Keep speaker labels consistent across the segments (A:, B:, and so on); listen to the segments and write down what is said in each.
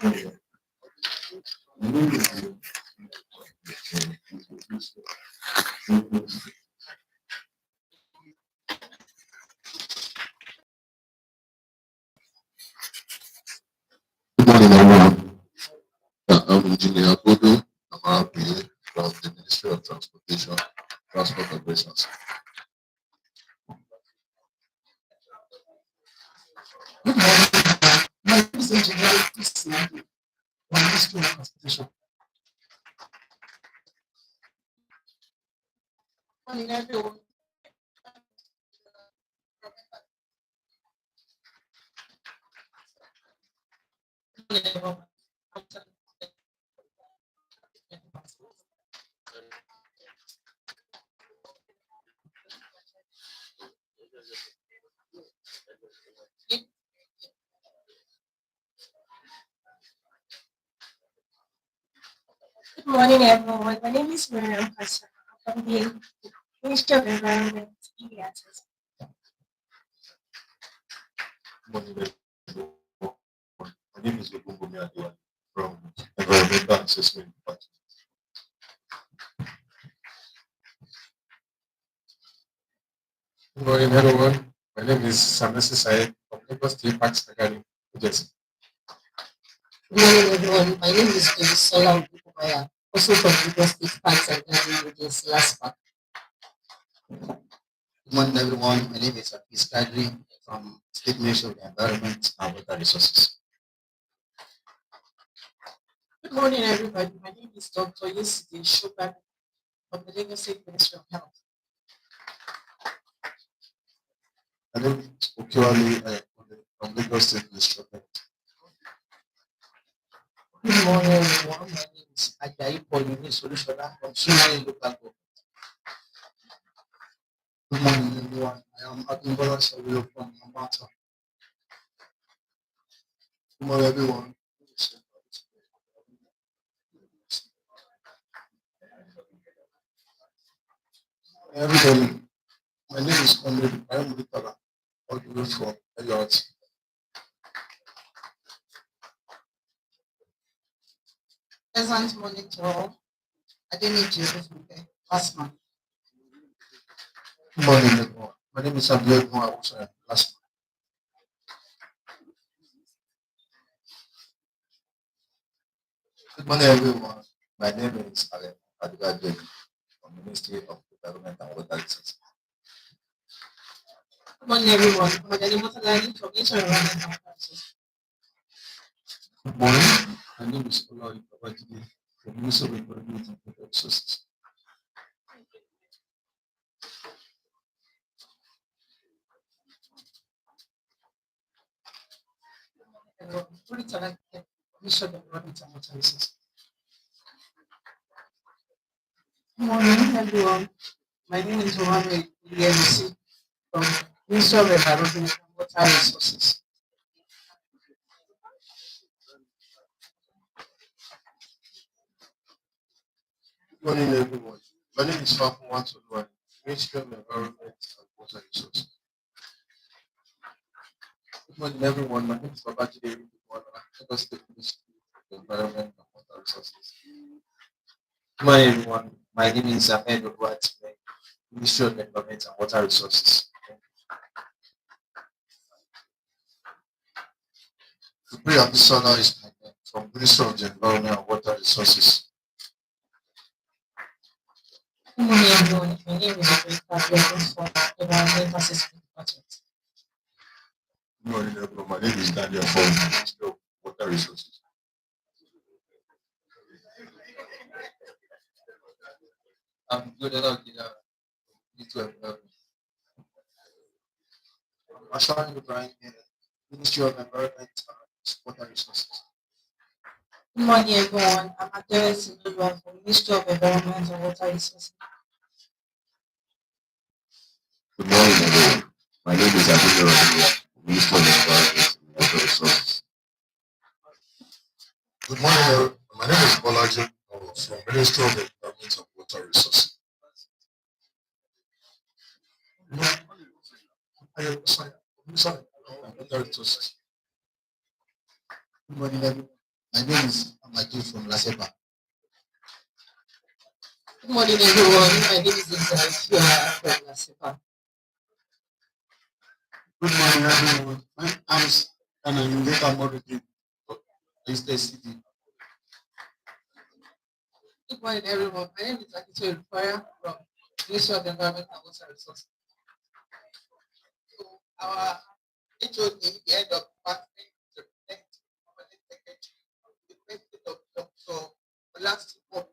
A: Good morning, everyone. I'm Engineer Bodo Amarabi from the Ministry of Transportation, Transport Operations.
B: Good morning. My name is Engineer Christian from Ministry of Transportation. Good morning, everyone. Good morning, everyone. Good morning, everyone. My name is Miriam Kasha from the Ministry of Environment, India.
A: Good morning, everyone. My name is Lugunbumi Adewa from Environmental Assessment Department.
C: Good morning, everyone. My name is Sanusi Said from Lagos State Parks Academy Agency.
D: Good morning, everyone. My name is Sola Ubaya, also from Lagos State Parks and Garden Agency, last part.
E: Good morning, everyone. My name is Apis Kadri from State Ministry of the Environment and Water Resources.
B: Good morning, everybody. My name is Dr. Yesude Shoban from the Lagos State Ministry of Health.
A: My name is Okiwali from Lagos State Ministry of Health.
F: Good morning, everyone. My name is Ajayi Paulini Solution from Sumali Local Government.
E: Good morning, everyone. I am Akinbola Sawilo from Mambata.
A: Good morning, everyone.
C: Everybody, my name is Comrade Ayamuditala, all the way from LRT.
B: Pleasant morning to all. I didn't need you last month.
C: Good morning, everyone. My name is Abdul Awusa, last
A: Good morning, everyone. My name is Alem Adigade from the Ministry of Environment and Water Resources.
B: Good morning, everyone. I'm Adani Motalani from Nature Environment and Water Resources.
C: Good morning. My name is Olori Babajide from Ministry of Environment and Water Resources.
B: Commission of Environment and Water Resources.
G: Good morning, everyone. My name is Mohammed EMC from Ministry of Environment and Water Resources.
C: Good morning, everyone. My name is Fafu Watulwa, Ministry of Environment and Water Resources. Good morning, everyone. My name is Babajide Rukwana, Lagos State Ministry of Environment and Water Resources.
F: Good morning, everyone. My name is Ahmed Odwat, Ministry of Environment and Water Resources.
C: Supriya Abisola is my name from Ministry of the Environment and Water Resources.
B: Good morning, everyone. My name is Obrika from Environment Assessment Department.
A: Good morning, everyone. My name is Daniel from the Ministry of Water Resources.
F: I'm good at Ministry of Environment.
C: Ashan Ibrahim, Ministry of Environment and Water Resources.
B: Good morning, everyone. I'm Adele Sinodwa from Ministry of Environment and Water Resources.
A: Good morning, everyone. My name is Abdul Rahman, Minister of Environment and Water Resources.
C: Good morning, everyone. My name is Bolaji from Ministry of Environment and Water Resources. Water Resources.
E: Good morning, everyone. My name is Amaju from Lasepa.
D: Good morning, everyone. My name is Isaiah from Nasipa.
C: Good morning, everyone. I'm Data Monitoring for Eastern City.
G: Good morning, everyone. My name is Akito Fire from Ministry of Environment and Water Resources. So our HOD, the head of department, represent permanent secretary, the president of Dr. Olasipo,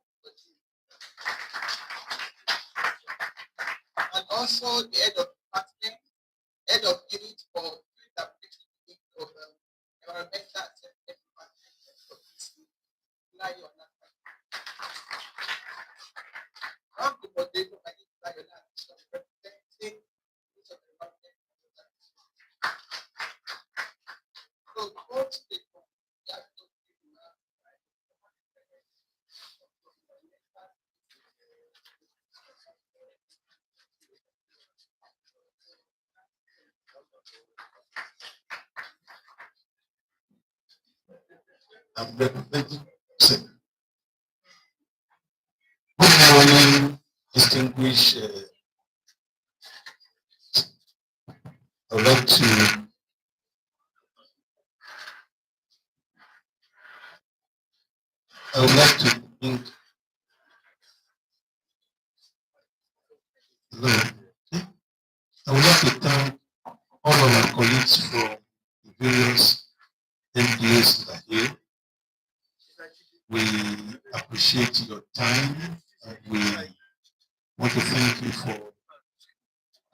G: and also the head of department, head of unit for field application unit of environmental assessment department of this Layo. I'm the moderator, my name is Layo, representing Ministry of Environment and Water Resources. So go to the we have to
C: I'm representing. Good morning, distinguished. I would like to thank. Hello. I would like to thank all of my colleagues from the various MDAs that are here. We appreciate your time and we want to thank you for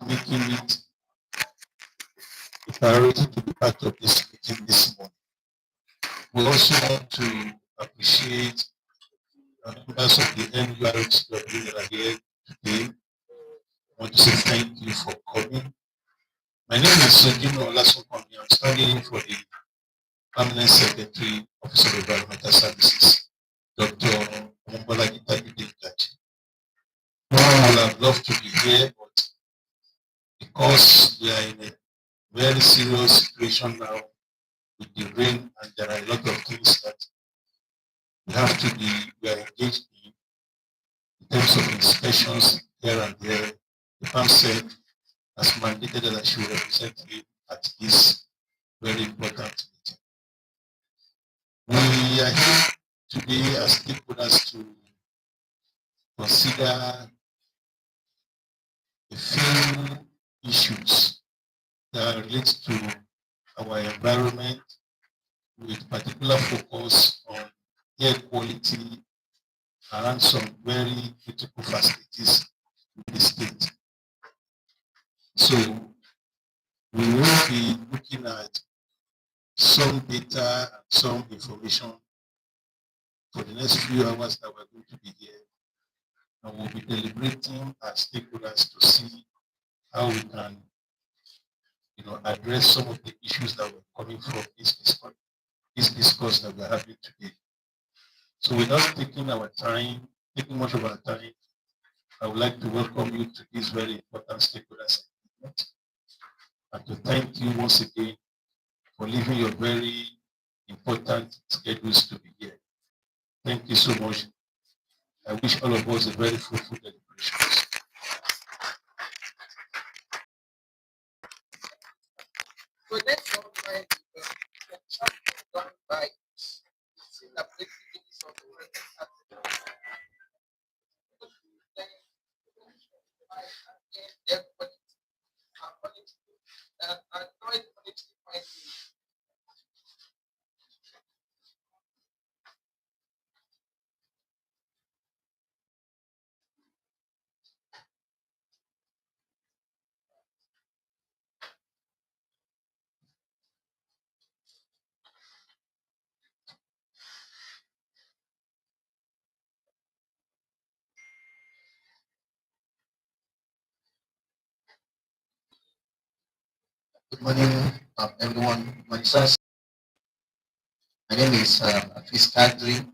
C: making it a priority to be part of this meeting this morning. We also want to appreciate members of the NURHW that are here today. I want to say thank you for coming. My name is Sojino Olasokomi. I'm standing in for the Permanent Secretary, Office of Environmental Services, Dr. Ombolagi Tajudegaji. No one would have loved to be here, but because we are in a very serious situation now with the rain, and there are a lot of things that we are engaged in terms of inspections here and there. The farm said has mandated that I should represent him at this very important meeting. We are here today as stakeholders to consider a few issues that relate to our environment with particular focus on air quality around some very critical facilities in the state. So we will be looking at some data and some information for the next few hours that we're going to be here. And we'll be deliberating as stakeholders to see how we can address some of the issues that were coming from this discourse that we're having today. So without taking much of our time, I would like to welcome you to this very important stakeholders engagement and to thank you once again for leaving your very important schedules to be here. Thank you so much. I wish all of us a very fruitful deliberations.
G: So let's not mind the chapter done by celebrating of the world
E: Good morning, everyone. My name is Afis Kadri.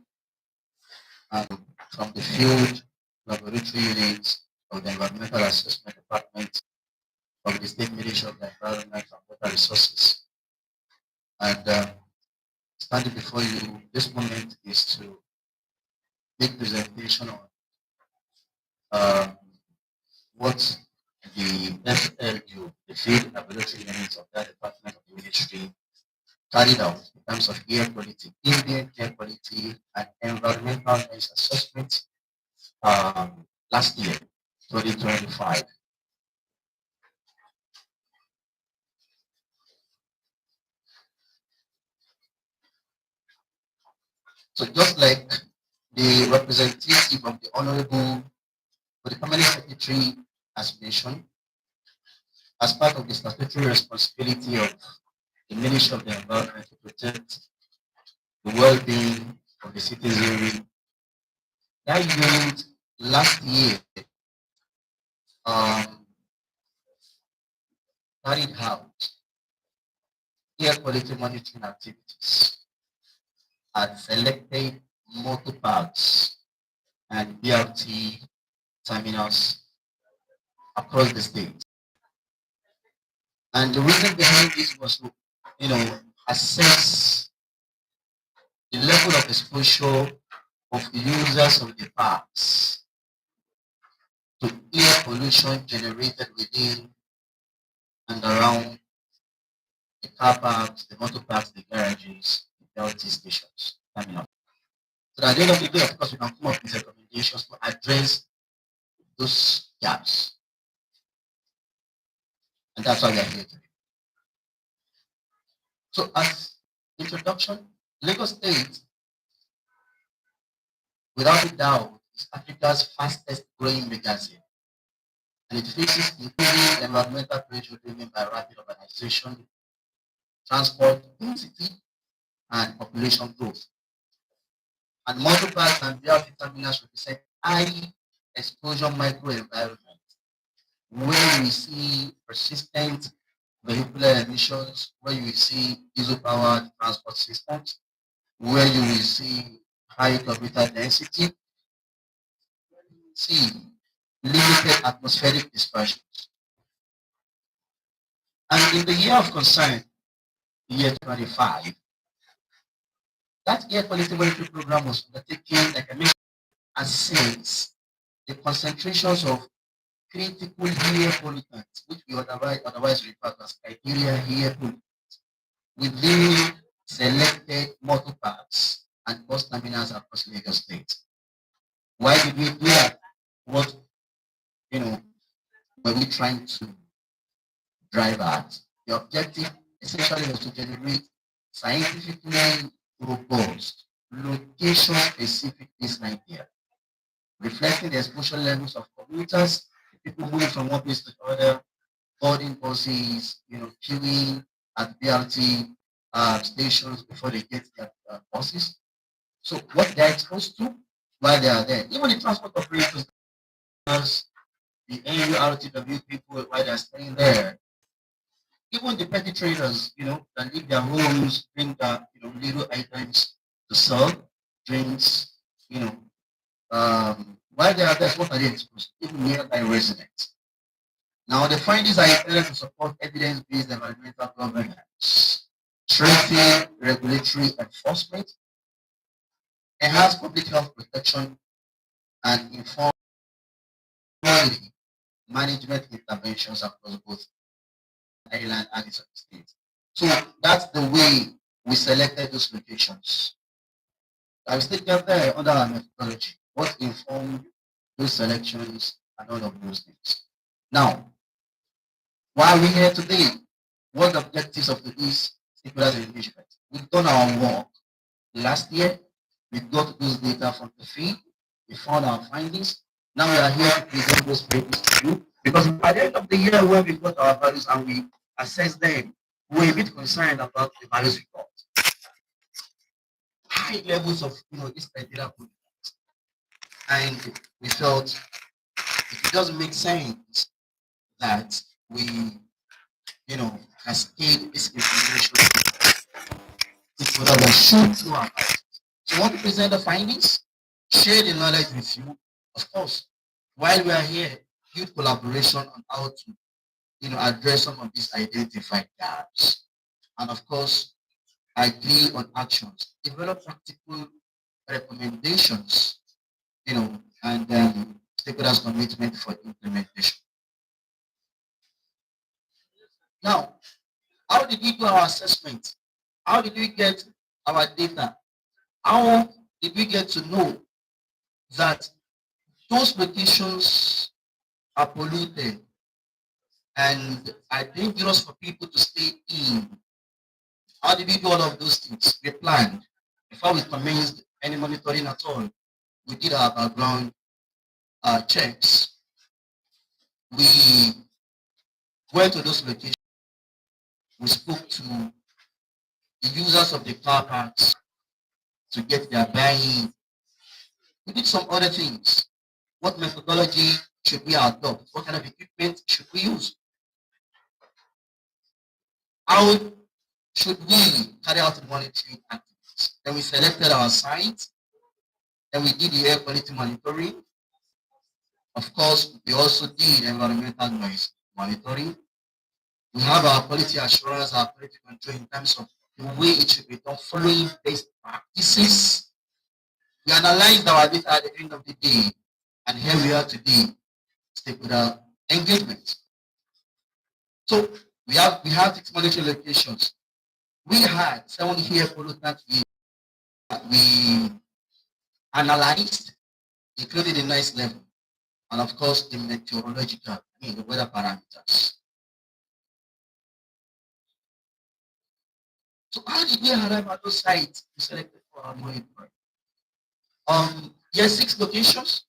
E: I'm from the Field Laboratory Unit of the Environmental Assessment Department of the State Ministry of the Environment and Water Resources. And standing before you this moment is to make presentation on um, what the FLU, the Field Laboratory Units of that Department of the Ministry, carried out in terms of air quality, ambient air quality, and environmental noise assessment last year, 2025. So just like the representative of the Honorable, the Permanent Secretary has mentioned, as part of the statutory responsibility of the Ministry of the Environment to protect the well-being of the citizenry, that unit last year um, carried out air quality monitoring activities at selected motor parks and BRT terminals across the state. And the reason behind this was to, assess the level of exposure of users of the parks to air pollution generated within and around the car parks, the motor parks, the garages, the LT stations, terminals. So at the end of the day, of course, we can come up with recommendations to address those gaps. And that's why we are here today. So as introduction, Lagos State, without a doubt, is Africa's fastest growing megacity. And it faces increasing environmental pressure driven by rapid urbanization, transport density, and population growth. And motorparks and BRT terminals represent high exposure microenvironment where we see persistent vehicular emissions, where you will see diesel powered transport systems, where you will see high computer density, see limited atmospheric dispersions. And in the year of concern, year 25, that air quality monitoring program was undertaken, like I mentioned, assess the concentrations of critical air pollutants, which we otherwise refer to as criteria air pollutants, within selected motor parks and bus terminals across Lagos State. Why did we do that? What were we trying to drive at? The objective essentially was to generate scientifically robust, location-specific baseline data, reflecting the exposure levels of commuters, people moving from one place to another, boarding buses, queuing at BRT stations before they get their buses. So what they're exposed to while they are there. Even the transport operators, the NURTW people while they're staying there, even the petty traders, that leave their homes, bring their, little items to sell, drinks, while they are there, what are they exposed to? Even nearby residents. Now, the findings are intended to support evidence-based environmental governance, strengthen regulatory enforcement, enhance public health protection, and inform quality management interventions across both island and its states. So that's the way we selected those locations. I will still get there under our methodology. What informed those selections and all of those things. Now, why are we here today? What the objectives of this stakeholder engagement? We've done our work last year. We got those data from the field. We found our findings. Now we are here to present those papers to you because at the end of the year, when we got our values and we assess them, we're a bit concerned about the values we got. High levels of this criteria, and we felt it doesn't make sense that we cascade this information to that shoot through our eyes. So I want to present the findings, share the knowledge with you. Of course, while we are here, build collaboration on how to address some of these identified gaps. And of course, agree on actions, develop practical recommendations, and stakeholders' commitment for implementation. Now, how did we do our assessment? How did we get our data? How did we get to know that those locations are polluted and are dangerous for people to stay in? How did we do all of those things? We planned. Before we commenced any monitoring at all, we did our background checks. We went to those locations. We spoke to the users of the car parks to get their buy-in. We did some other things. What methodology should we adopt? What kind of equipment should we use? How should we carry out the monitoring activities? Then we selected our site. Then we did the air quality monitoring. Of course, we also did environmental noise monitoring. We have our quality assurance, our quality control in terms of the way it should be done, following best practices. We analyzed our data at the end of the day, and here we are today, stakeholder engagement. So we have 6 monitoring locations. We had 7 air pollutants we analyzed, including the noise level, and of course the meteorological, the weather parameters. So how did we arrive at those sites we selected for our monitoring? Yes, 6 locations.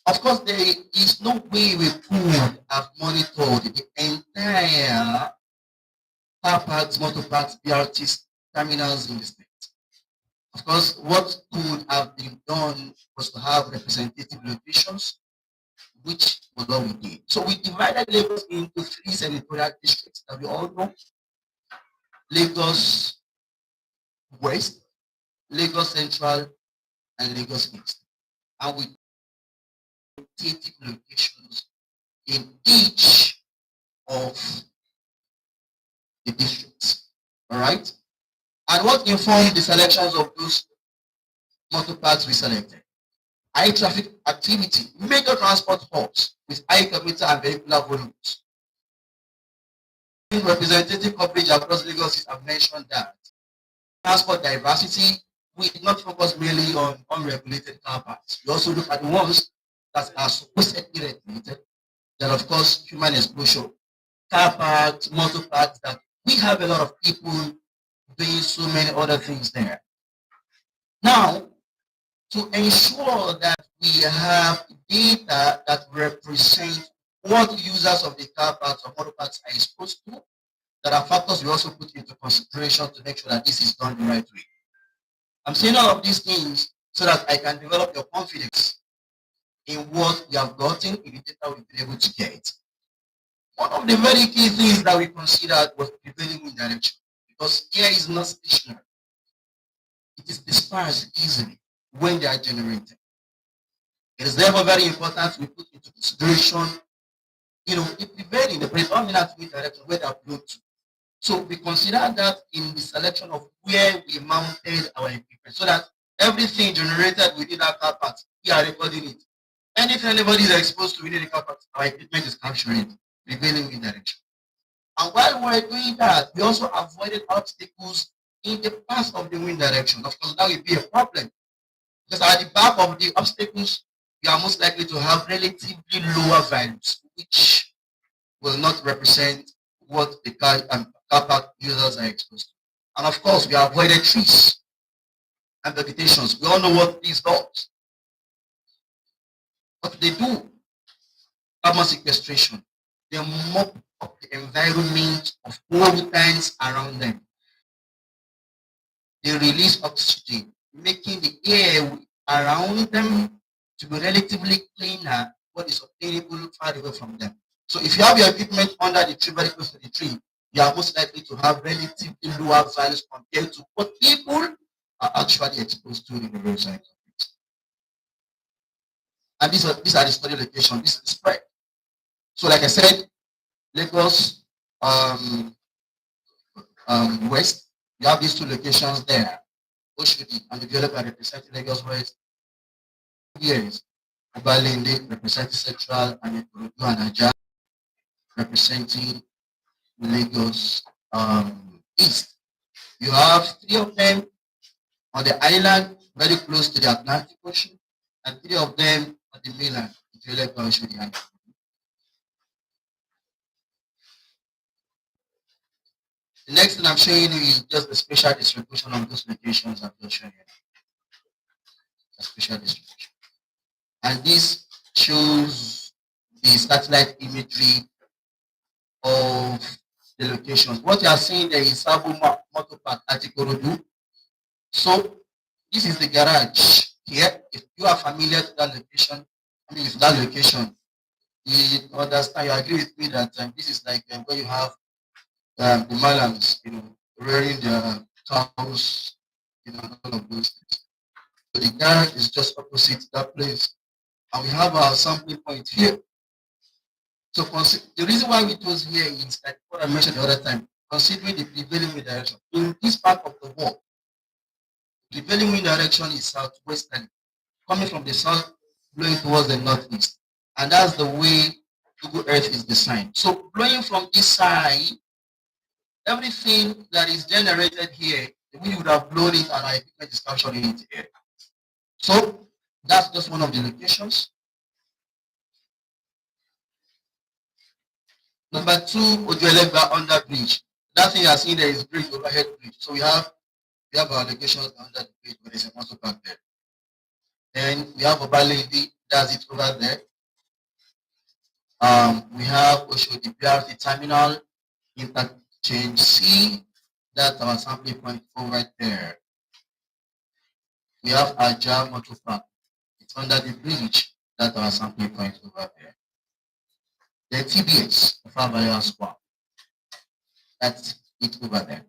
E: Of course, there is no way we could have monitored the entire car parks, motor parks, BRT terminals in the state. Of course, what could have been done was to have representative locations, which was what we did. So we divided Lagos into 3 senatorial districts that we all know: Lagos West, Lagos Central, and Lagos East. And we representative locations in each of the districts. All right? And what informed the selections of those motor parks we selected? High traffic activity, major transport hubs with high commuter and vehicular volumes. Representative coverage across Lagos, I've mentioned that. Transport diversity, we did not focus merely on unregulated car parks. We also look at the ones that are supposedly regulated. Then, of course, human exposure, car parks, motor parks, that we have a lot of people doing so many other things there. Now, to ensure that we have data that represent what users of the car parks or motor parks are exposed to, there are factors we also put into consideration to make sure that this is done the right way. I'm saying all of these things so that I can develop your confidence in what we have gotten, in the data we've been able to get. One of the very key things that we considered was prevailing wind direction, because air is not stationary. It is dispersed easily when they are generated. It is therefore very important we put into consideration, the prevailing, the predominant wind direction where they are blown to. So we consider that in the selection of where we mounted our equipment, so that everything generated within our car park, we are recording it. Anything anybody is exposed to within the car park, our equipment is capturing prevailing wind direction. And while we were doing that, we also avoided obstacles in the path of the wind direction. Of course, that will be a problem, because at the back of the obstacles, we are most likely to have relatively lower values, which will not represent what the car park users are exposed to. And of course, we avoided trees and vegetations. We all know what these dogs. What they do? Carbon sequestration. They mop up the environment of pollutants around them. They release oxygen, making the air around them to be relatively cleaner, what is obtainable far away from them. So if you have your equipment under the tree, very close to the tree, you are most likely to have relatively lower values compared to what people are actually exposed to in the roadside. And these are the study locations. This is the spread. So like I said, Lagos West, You have these two locations there, Oshodi and the developer representing Lagos West. Years, Obalende representing Central and Ikorodu and Ajah representing Lagos East. You have three of them on the island, very close to the Atlantic Ocean, and three of them on the mainland, Ijelegba, Oshodi, and the next thing I'm showing you is just the spatial distribution of those locations I've just shown you. The spatial distribution. And this shows the satellite imagery of the locations. What you are seeing there is Sabo Motor Park at Ikorodu. So this is the garage here. If you are familiar to that location, with that location, you understand, you agree with me that this is like where you have the Malams, wearing their cows, all of those things. So the garage is just opposite that place. And we have our sampling point here. So the reason why we chose here is like what I mentioned the other time, considering the prevailing wind direction. In this part of the wall, the prevailing wind direction is southwesterly, coming from the south, blowing towards the northeast. And that's the way Google Earth is designed. So blowing from this side, everything that is generated here, the wind would have blown it and our equipment is capturing it here. So that's just one of the locations. Number two, Ojuelegba under bridge. That thing you are seeing there is bridge, overhead bridge. So we have our locations under the bridge, but there's a motor park there. Then we have Obaledi, that's it over there. We have Oshodi BRT terminal, interchange C, that's our sampling point over there. We have Ajah Motor Park, it's under the bridge, that's our sampling point over there. Then TBS, Fabaya Square, that's it over there.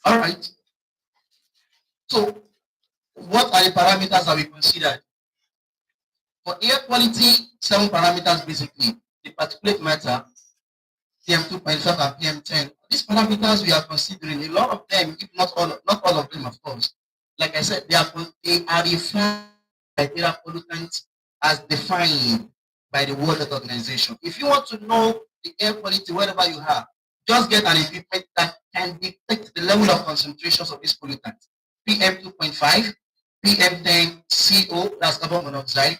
E: All right. So, what are the parameters that we considered? For air quality, 7 parameters basically. The particulate matter, PM2.5 and PM10. These parameters we are considering, a lot of them, if not all of them, of course. Like I said, they are refined criteria pollutants as defined by the World Health Organization. If you want to know the air quality wherever you have, just get an equipment that can detect the level of concentrations of these pollutants. PM2.5, PM10, CO, that's carbon monoxide,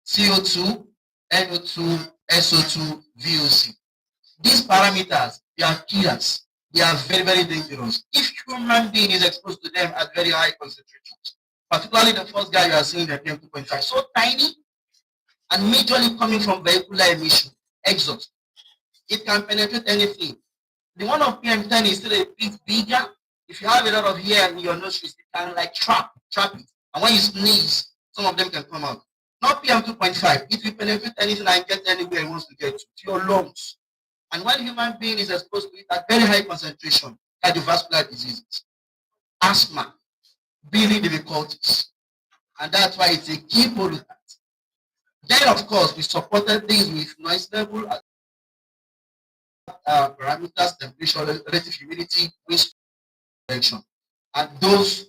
E: CO2, NO2, SO2, VOC. These parameters, they are killers. They are very, very dangerous. If human being is exposed to them at very high concentrations, particularly the first guy you are seeing, the PM2.5, so tiny and majorly coming from vehicular emission, exhaust, it can penetrate anything. The one of PM10 is still a bit bigger. If you have a lot of hair in your nostrils, it can like trap it. And when you sneeze, some of them can come out. Not PM2.5. It will penetrate anything and get anywhere it wants to get to your lungs. And when human being is exposed to it at very high concentration, cardiovascular diseases, asthma, breathing difficulties. And that's why it's a key pollutant. Then, of course, we supported these with noise level, parameters, temperature, relative humidity, wind direction. And those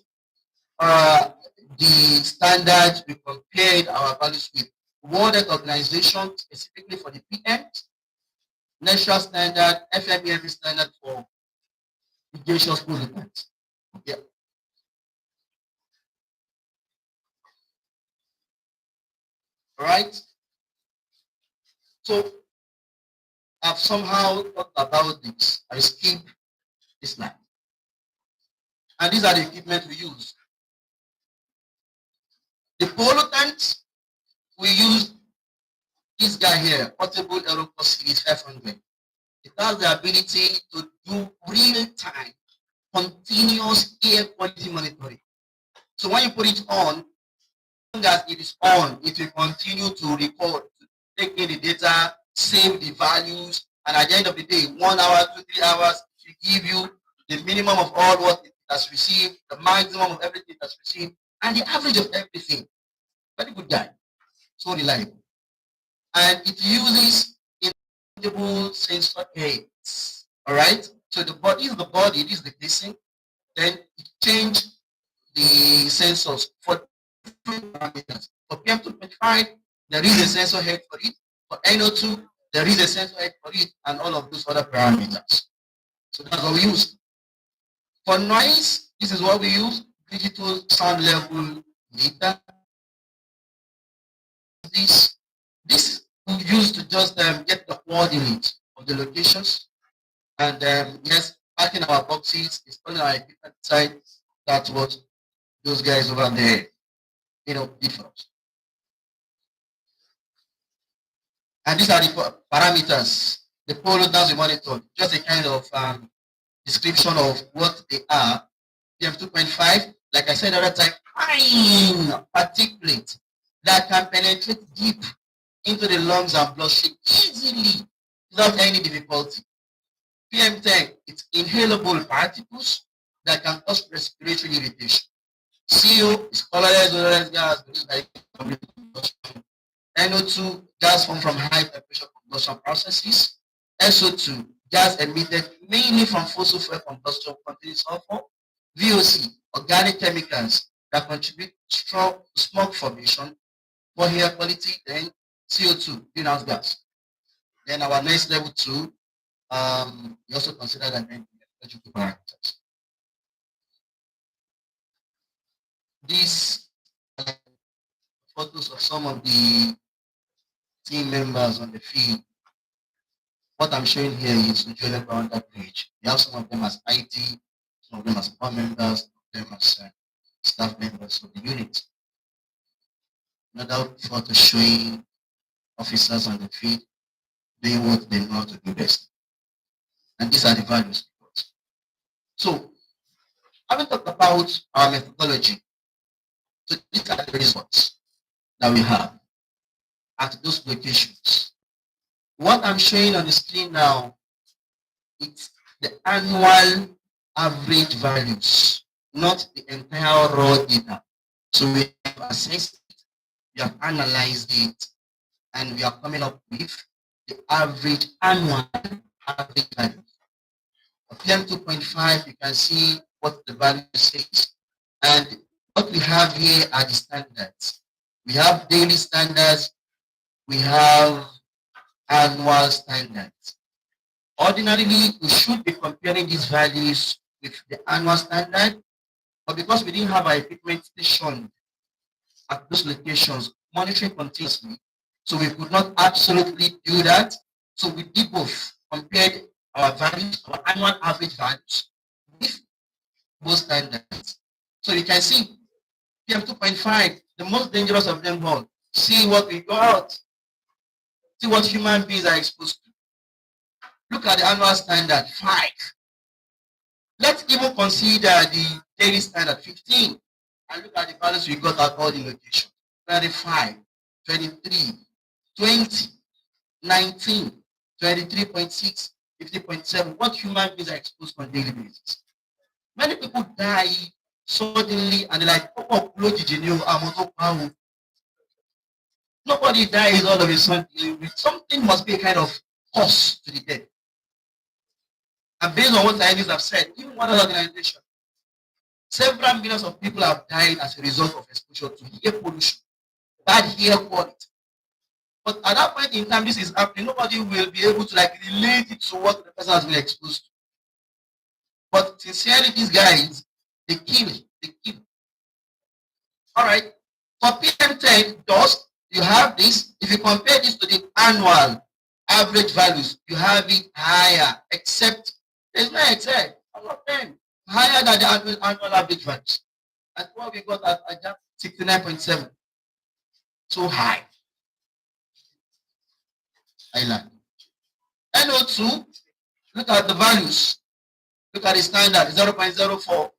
E: are the standards we compared our values with. World Health Organization, specifically for the PM, national standard, FMEM standard for gaseous pollutants. Yeah. All right. So I've somehow thought about this. I skip this slide. And these are the equipment we use. The pollutants, we use this guy here, portable Aerocore Series 500. It has the ability to do real-time, continuous air quality monitoring. So when you put it on, as long as it is on, it will continue to record, to take in the data, save the values, and at the end of the day, 1 hour, 2, 3 hours, it will give you the minimum of all what it has received, the maximum of everything it has received, and the average of everything. Very good guy. So reliable. And it uses intangible sensor aids. All right. So the body is the body, it is the casing. then it changed the sensors for different parameters. For PM2.5, there is a sensor head for it. For NO2, there is a sensor head for it, and all of those other parameters. So that's what we use. For noise, this is what we use, digital sound level meter. This we use to just get the coordinates of the locations. And yes, packing our boxes, installing our equipment side. That's what those guys over there, did for us. And these are the parameters. The polo does we monitor, just a kind of description of what they are. PM2.5, like I said the other time, fine particulate that can penetrate deep into the lungs and bloodstream easily without any difficulty. PM10, it's inhalable particles that can cause respiratory irritation. CO is colorless, odorless gas produced by combustion. NO2, gas formed from high temperature combustion processes. SO2, gas emitted mainly from fossil fuel combustion containing sulfur. VOC, organic chemicals that contribute to smoke formation, poor air quality. Then CO2, greenhouse gas. Then our next level 2, we also consider that electrical parameters. These are photos of some of the team members on the field. What I'm showing here is the Julia Grounder page. We have some of them as IT, some of them as core members, some of them as staff members of the unit. Another photo showing officers on the field doing what they know how to do best. And these are the values. So, having talked about our methodology, so these are the results that we have at those locations. What I'm showing on the screen now, it's the annual average values, not the entire raw data. So we have assessed it, we have analyzed it, and we are coming up with the average annual average value. For PM2.5, you can see what the value says. And what we have here are the standards. We have daily standards, we have annual standards. Ordinarily, we should be comparing these values with the annual standard, but because we didn't have our equipment stationed at those locations monitoring continuously, so we could not absolutely do that. So we did both, compared our values, our annual average values with both standards. So you can see PM2.5, the most dangerous of them all. See what we got out. See what human beings are exposed to. Look at the annual standard, 5. Let's even consider the daily standard, 15. And look at the values we got at all the locations. 35, 23, 20, 19, 23.6, 50.7. What human beings are exposed to on a daily basis. Many people die suddenly and they're like, oh, nobody dies all of a sudden. Something must be a kind of cause to the death. And based on what scientists have said, even one other organization, several millions of people have died as a result of exposure to air pollution, bad air quality. But at that point in time, this is happening, nobody will be able to relate it to what the person has been exposed to. But sincerely, these guys, they kill. All right. For PM10 dust, you have this. If you compare this to the annual average values, you have it higher, except there's no except. All of them higher than the annual average values. That's what we got at 69.7. So high. Island. NO2, look at the values. Look at the standard, 0.04. Look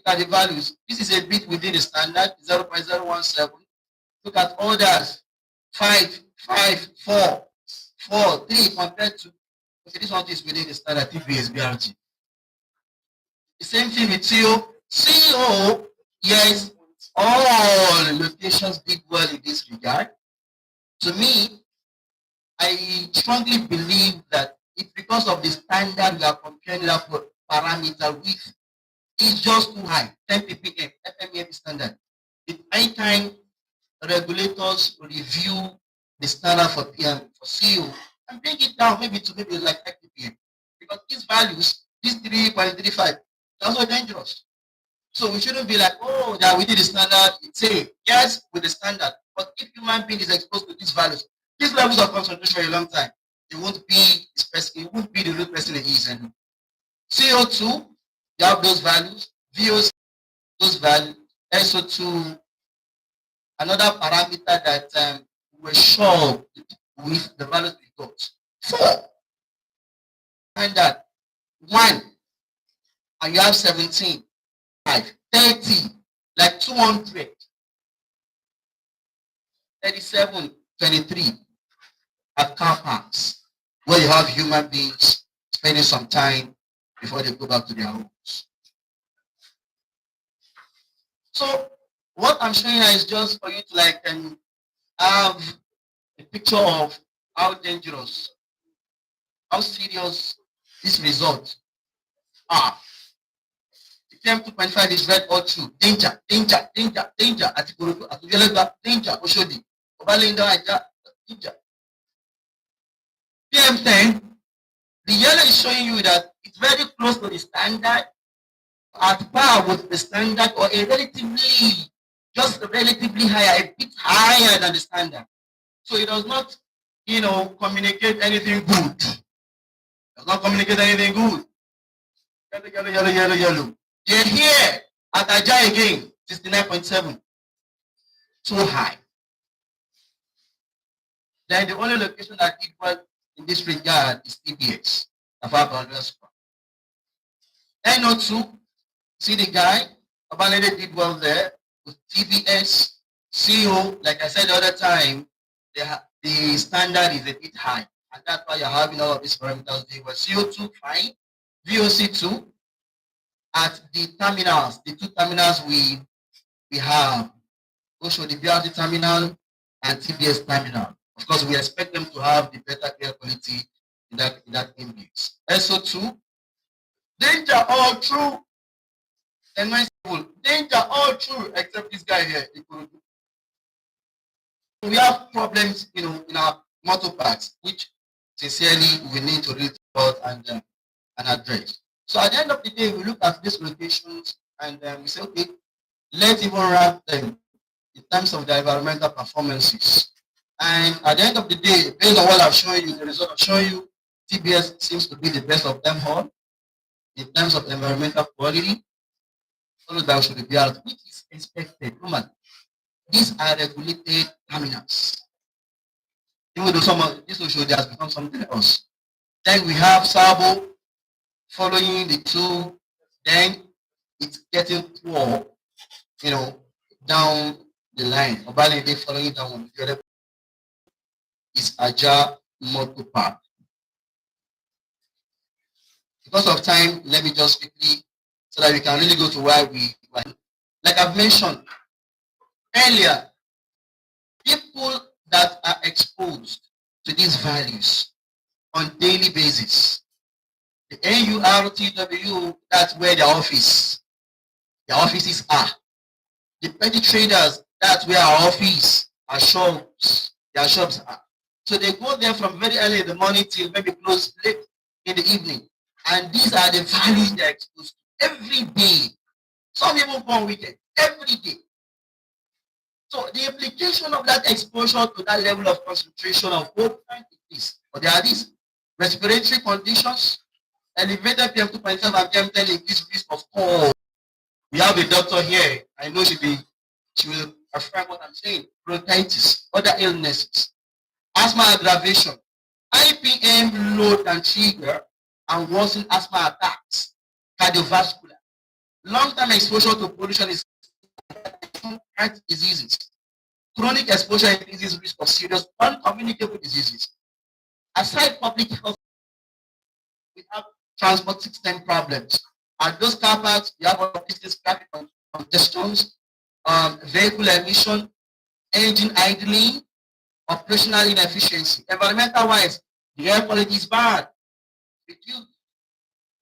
E: at the values. This is a bit within the standard, 0.017. Look at others, 5, 4, 3 compared to, okay, this one is within the standard, TPS, BRT. The same thing with CO. CO, yes, all locations did well in this regard. To me, I strongly believe that it's because of the standard we are comparing that parameter with. is just too high, 10 ppm, FMEA standard. It's high time regulators review the standard for PM, for CO, and bring it down maybe to maybe like 5 ppm. Because these values, this 3.35, that's so dangerous. So we shouldn't be like, oh, yeah, we did the standard. It's safe. Yes, with the standard. But if human being is exposed to these values, these levels of concentration for a long time, it won't be the real person it is. And CO2, you have those values, VOC, those values, SO2, another parameter that we're sure with the values we got. 4, and that 1, and you have 17, 5, 30, like 200, 37, 23 at car parks, where you have human beings spending some time before they go back to their homes. So what I'm showing here is just for you to like have a picture of how dangerous, how serious these results are. The PM2.5 is red all through. Danger, danger, danger, danger. At danger, Oshodi. Danger. PM10, the yellow is showing you that it's very close to the standard, at par with the standard, or a relatively higher, a bit higher than the standard. So it does not, communicate anything good. Does not communicate anything good. Yellow. They're here at Ajay again, 69.7. Too high. Then the only location that did well in this regard is TBS. NO2, see the guy, Obalede did well there with TBS, CO, like I said the other time, the standard is a bit high. And that's why you're having all of these parameters doing well. CO2, fine. VOC2, at the terminals, the 2 terminals we have, also the BRT terminal and TBS terminal. Of course, we expect them to have the better air quality in that index. SO2, danger all true. And my school, danger all true, except this guy here. We have problems, in our motor parks, which sincerely we need to read about and address. So at the end of the day, we look at these locations and we say, okay, let's even rank them in terms of their environmental performances. And at the end of the day, based on what I've shown you, the result I've shown you, TBS seems to be the best of them all in terms of environmental quality. Followed by should be out, which is expected. Normally, these are regulated terminals. Even though some of this will show has become something else. Then we have Sabo following the 2, then it's getting poor, down the line. Obalende following down the other is Aja Motor Park. Because of time, let me just quickly, so that we can really go to where we went. Like I've mentioned earlier, people that are exposed to these values on daily basis, the NURTW, that's where their offices are. The petty traders, that's where our office, their shops are. So they go there from very early in the morning till maybe close late in the evening. And these are the values they're exposed to every day. Some even on weekend, every day. So the implication of that exposure to that level of concentration of both is, but there are these respiratory conditions, elevated PM2.7 and PM10 increased risk of cold. We have a doctor here. I know she will affirm what I'm saying. Bronchitis, other illnesses, asthma aggravation, IPM load and trigger and worsen asthma attacks, cardiovascular. Long-term exposure to pollution is heart diseases. Chronic exposure increases risk of serious uncommunicable diseases. Aside public health, we have transport system problems. At those car parks, you have business traffic congestions, vehicle emission, engine idling, operational inefficiency. Environmental wise, the air quality is bad.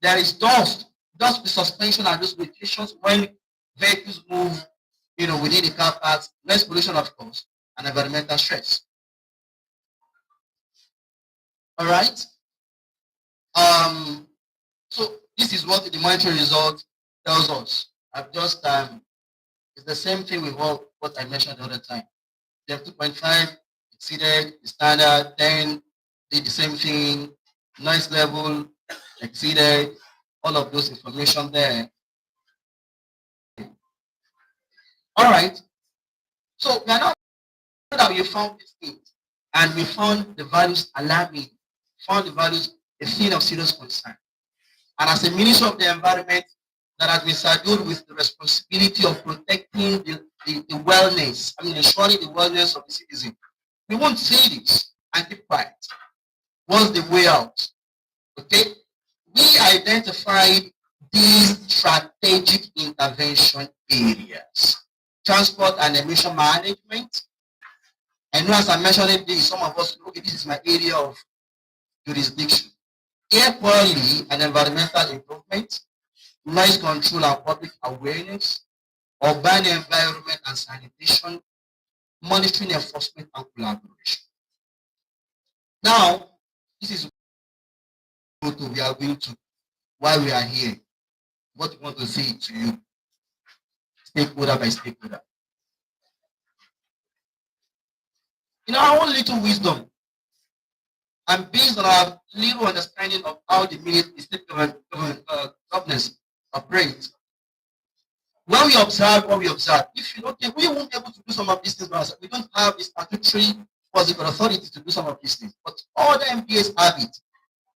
E: There is dust. Just the suspension and those limitations when vehicles move, within the car parks, noise pollution, of course, and environmental stress. All right. So this is what the monitoring result tells us. I've just it's the same thing with what I mentioned the other time. They 2.5 exceeded the standard, 10 did the same thing, noise level exceeded, all of those information there. All right. So we are now that we found these things and we found the values alarming, found the values a thing of serious concern. And as a Minister of the Environment that has been saddled with the responsibility of protecting the wellness, ensuring the wellness of the citizen, we won't say this and keep quiet. What's the way out? Okay? We identified these strategic intervention areas. Transport and emission management. And as I mentioned this, some of us, okay, this is my area of jurisdiction. Air quality and environmental improvement, noise control and public awareness, urban environment and sanitation, monitoring, enforcement, and collaboration. Now, this is what we are going to, why we are here, what we want to say to you, stakeholder by stakeholder. In our own little wisdom, and based on our little understanding of how the state governance operates, when we observe what we observe, if you don't, we won't be able to do some of these things by ourselves. We don't have the statutory possible authority to do some of these things, but all the MPAs have it.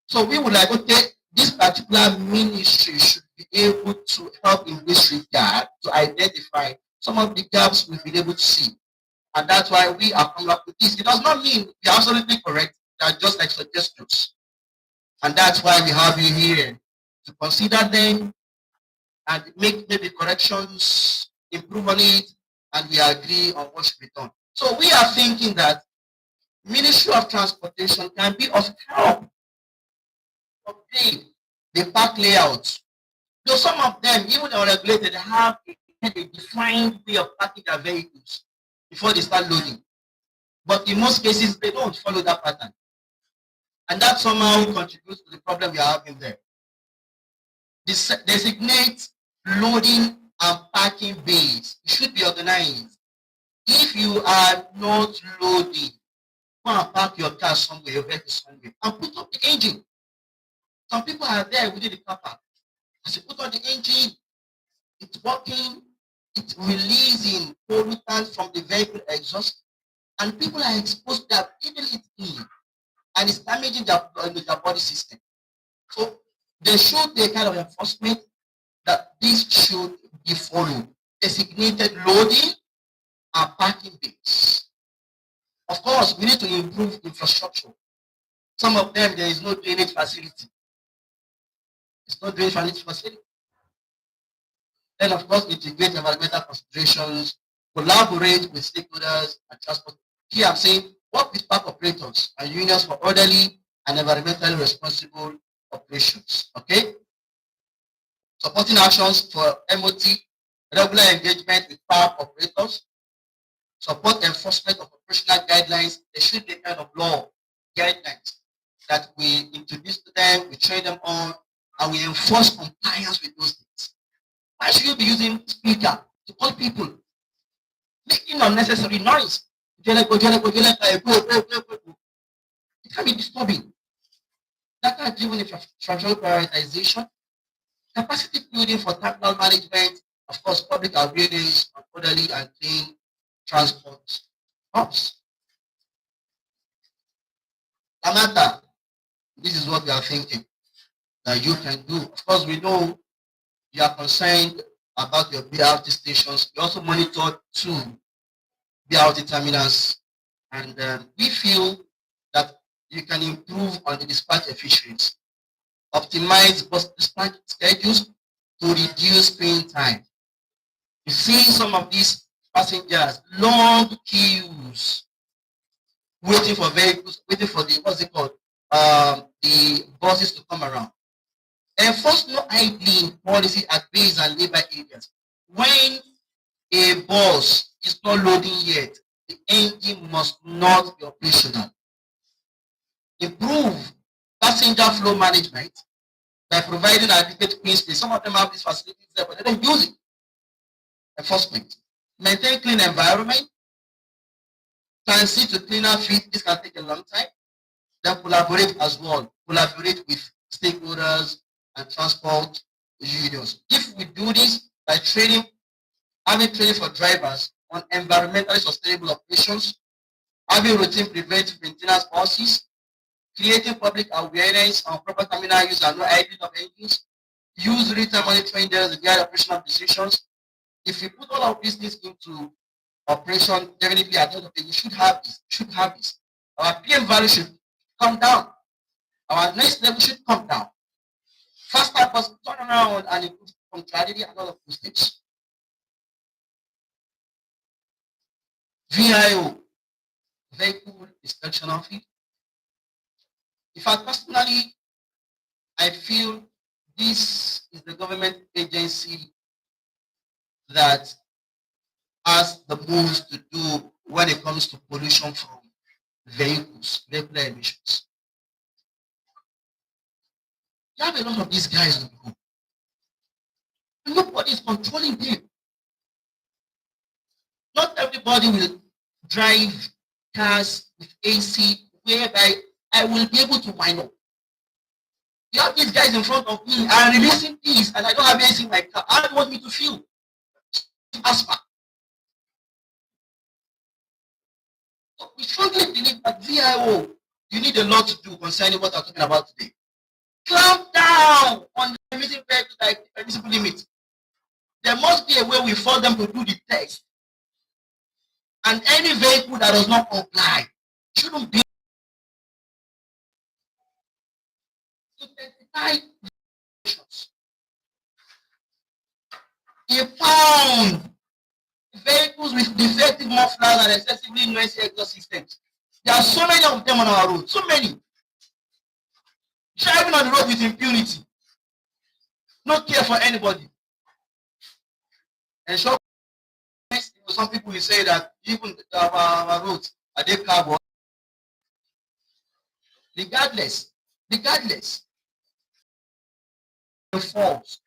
E: So we would like, okay, this particular ministry should be able to help in this regard to identify some of the gaps we've been able to see. And that's why we are coming up with this. It does not mean we are absolutely correct. They are just like suggestions. And that's why we have you here to consider them and make maybe corrections, improve on it, and we agree on what should be done. So we are thinking that Ministry of Transportation can be of help to upgrade the park layout. Though some of them, even unregulated, have a defined way of parking their vehicles before they start loading. But in most cases, they don't follow that pattern. And that somehow contributes to the problem we are having there. Designate loading and parking bays. It should be organized. If you are not loading, go and park your car somewhere, your vehicle somewhere, and put up the engine. Some people are there within the car park. As you put on the engine, it's working, it's releasing pollutants from the vehicle exhaust, and people are exposed to that, breathing it in, and it's damaging their body system. So there should be a kind of enforcement that this should be followed. Designated loading and parking bays. Of course, we need to improve infrastructure. Some of them, there is no drainage facility. It's not drainage facility. Then, of course, integrate environmental considerations, collaborate with stakeholders and transport. Here I'm saying, work with park operators and unions for orderly and environmentally responsible operations. Okay? Supporting actions for MOT, regular engagement with park operators, support enforcement of operational guidelines. There should be a kind of law guidelines that we introduce to them, we train them on, and we enforce compliance with those things. Why should you be using speaker to call people, making unnecessary noise? It can be disturbing. Data driven infrastructure prioritization, capacity building for terminal management, of course, public awareness on orderly and clean transport hubs. Lamata, this is what we are thinking that you can do. Of course, we know you are concerned about your BRT stations. You also monitor two BRT terminals, and we feel that you can improve on the dispatch efficiency, optimize bus dispatch schedules to reduce screen time. You see some of these passengers, long queues, waiting for vehicles, waiting for the, what's it called, the buses to come around. Enforce no idling policy at base and labor areas. When a bus is not loading yet, the engine must not be operational. Improve passenger flow management by providing adequate clean space. Some of them have these facilities there, but they don't use it. Enforcement. Maintain clean environment. Transit to cleaner feed. This can take a long time. Then collaborate as well. Collaborate with stakeholders and transport unions. If we do this by training, having training for drivers on environmentally sustainable operations, having routine preventive maintenance policies, creating public awareness on proper terminal use and no idling of engines, use real-time monitoring data to guide operational decisions. If we put all of these things into operation, definitely at the end of the day, we should have this. Our PM value should come down. Our next level should come down. Faster bus turn around and improve punctuality and all of those things. VIO, vehicle inspection office. In fact, personally, I feel this is the government agency that has the most to do when it comes to pollution from vehicles, vehicular emissions. You have a lot of these guys on the road. And nobody is controlling them. Not everybody will drive cars with AC whereby I will be able to wind up. You have these guys in front of me and releasing these and I don't have AC in my car. How do you want me to feel? Asthma. So we strongly believe that VIO, you need a lot to do concerning what I'm talking about today. Clamp down on the permissible permissible limit. There must be a way we force them to do the test. And any vehicle that does not comply shouldn't be identified. A pound vehicles with defective mufflers and excessively noisy exhaust systems. There are so many of them on our road, so many. Driving on the road with impunity. No care for anybody. And so, some people will say that even our roads are they carbon. Regardless, falls.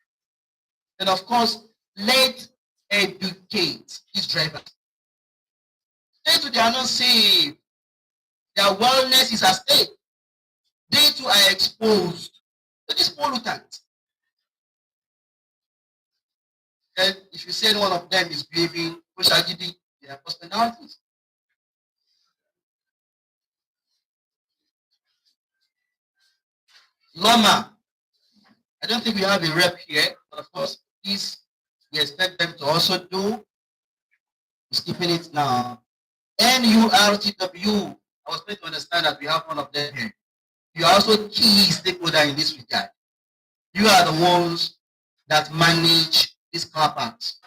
E: And of course, let educate these drivers. They too, they are not safe. Their wellness is at stake. They too are exposed to this pollutant. And if you say one of them is behaving, which are giving their personalities. Loma, I don't think we have a rep here, but of course, this we expect them to also do. Skipping it now. NURTW, I was trying to understand that we have one of them here. You are also key stakeholder in this regard. You are the ones that manage these car parks.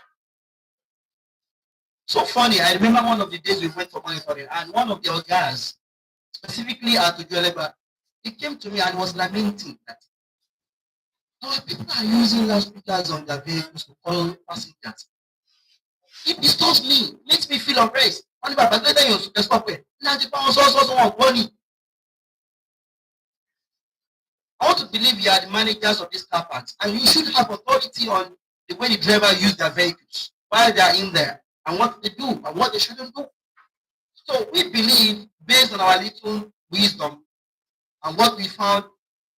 E: So funny, I remember one of the days we went for monitoring, and one of the guys, specifically at Ujueleba, he came to me and was lamenting that our people are using loudspeakers on their vehicles to call passengers. It disturbs me, makes me feel oppressed. I want to believe you are the managers of these car parks, and you should have authority on the way the driver use their vehicles while they are in there, and what they do and what they shouldn't do. So we believe, based on our little wisdom and what we found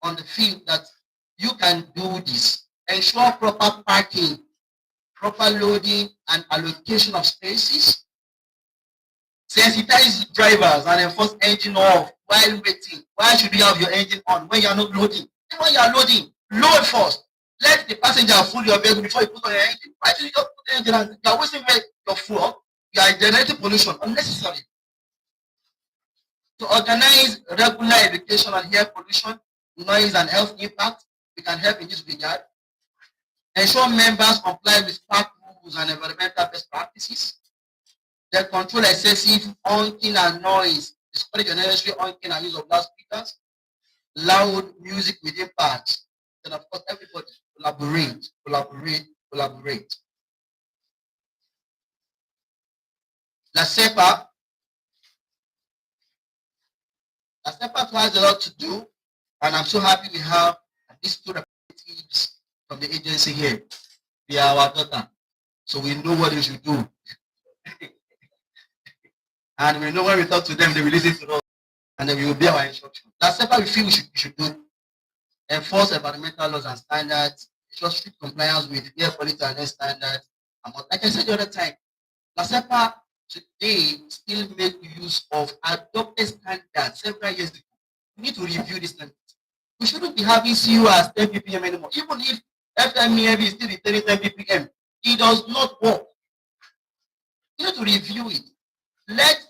E: on the field, that you can do this. Ensure proper parking, proper loading and allocation of spaces. Sensitize drivers and enforce engine off while waiting. Why should you have your engine on when you are not loading? And when you are loading, load first. Let the passenger fill your vehicle before you put on your engine. Why should you just put the engine on? You are wasting your fuel. You are generating pollution unnecessarily. To organize regular education on air pollution, noise and health impact, we can help in this regard. Ensure members comply with park rules and environmental best practices. They control excessive honking and noise, discourage unnecessary honking and use of loudspeakers, loud music within parks. then of course everybody collaborate. La SEPA has a lot to do, and I'm so happy we have at least 2 representatives from the agency here. They are our daughter, so we know what we should do. And we know when we talk to them, they will listen to us, and then we will be our instruction. La SEPA we feel we should do. Enforce environmental laws and standards, ensure strict compliance with air quality and air standards. And like I said the other time, La SEPA today still make use of adopted standards several years ago. We need to review this standard. We shouldn't be having CO as 10 ppm anymore. Even if FMEF is still retaining 10 ppm, it does not work. We need to review it. Let's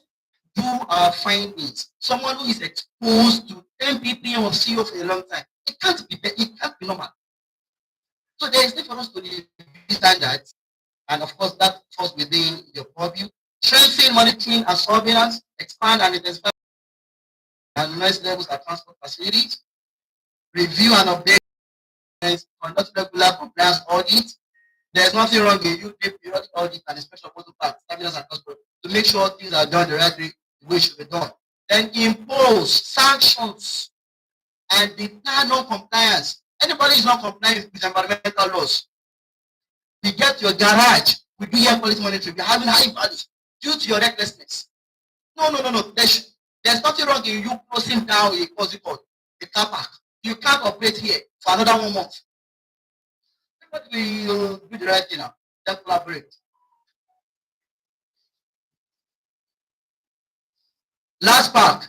E: do our findings. Someone who is exposed to 10 ppm of CO for a long time, it can't be normal. So there is need for us to review standards, and of course that falls within your purview. Strengthen monitoring and surveillance, expand and intensify and noise levels at transport facilities, review and update, conduct regular compliance audits. There's nothing wrong in you doing periodic audit and inspection of motor parks, terminals and transport to make sure things are done the right way, the way it should be done. Then impose sanctions and deter non-compliance. Anybody is not complying with environmental laws, we get your garage, we do air quality monitoring, we're having high values due to your recklessness. No. There's nothing wrong in you closing down a car park. You can't operate here for another 1 month. But we do the right thing now. Let's collaborate. Last park.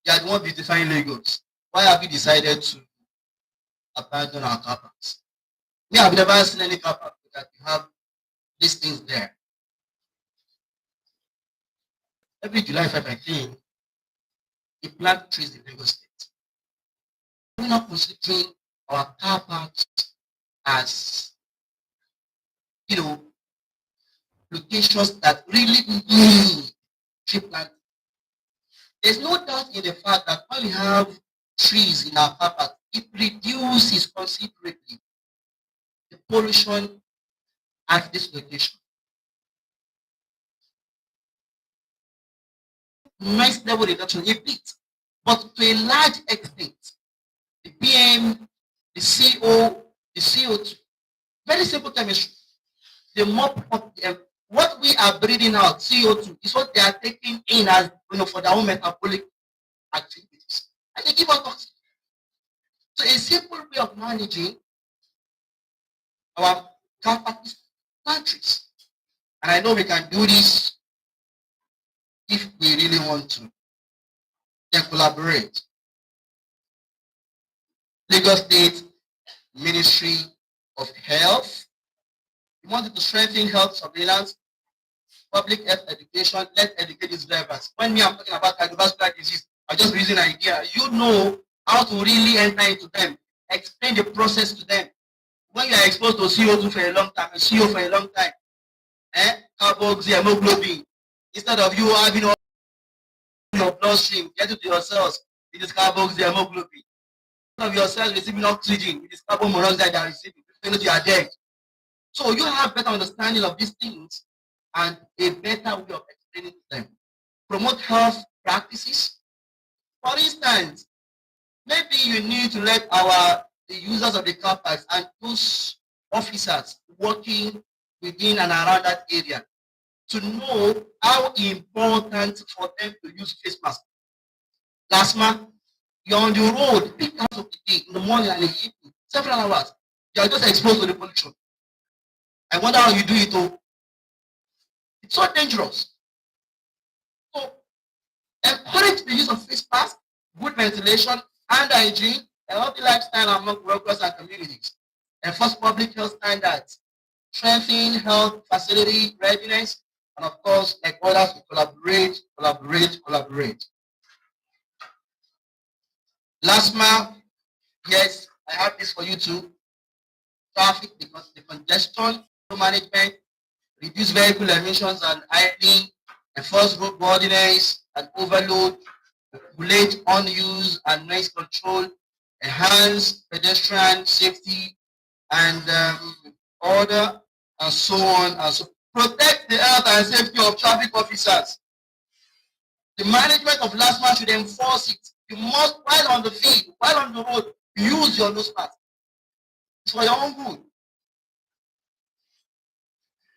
E: You are the one beautifying Lagos. Why have you decided to abandon our car parks? Me, I've never seen any car park that you have these things there. Every July 5, I think, we plant trees in Lagos State. We're not considering our car parks as, locations that really need tree planting. There's no doubt in the fact that when we have trees in our car park, it reduces considerably the pollution at this location. Noise level reduction a bit, but to a large extent, the PM, the CO, the CO2, very simple chemistry. The more what we are breathing out, CO2, is what they are taking in as for their own metabolic activities, and they give us oxygen. So a simple way of managing our car park is countries, and I know we can do this if we really want to. Then collaborate. Lagos State Ministry of Health. We wanted to strengthen health surveillance, public health education. Let's educate these drivers. When I'm talking about cardiovascular disease, I'm just raising an idea. You know how to really enter into them. Explain the process to them. When you are exposed to CO2 for a long time, CO for a long time, carboxy, hemoglobin, instead of you having all your bloodstream, get it to your cells, it is carboxy, hemoglobin. Instead of your cells receiving oxygen, it is carbon monoxide that are receiving. You are dead. So you have better understanding of these things and a better way of explaining to them. Promote health practices. For instance, maybe you need to let the users of the car parks and those officers working within and around that area to know how important for them to use face masks. Last month, you're on the road, big times of the day, in the morning and in the evening, several hours. You are just exposed to the pollution. I wonder how you do it. Oh, it's so dangerous. So, encourage the use of face masks, good ventilation, hand hygiene, a healthy lifestyle among workers and communities. Enforce public health standards, strengthen health facility readiness, and of course, like others, to collaborate. Last month, yes, I have this for you too. Traffic, the congestion management, reduce vehicle emissions and idling, enforce roadworthiness and overload, regulate unuse and noise control, enhance pedestrian safety and order, and so on and so. Protect the health and safety of traffic officers. The management of last mile should enforce it. You must, while on the field, while on the road, use your nose mask. It's for your own good.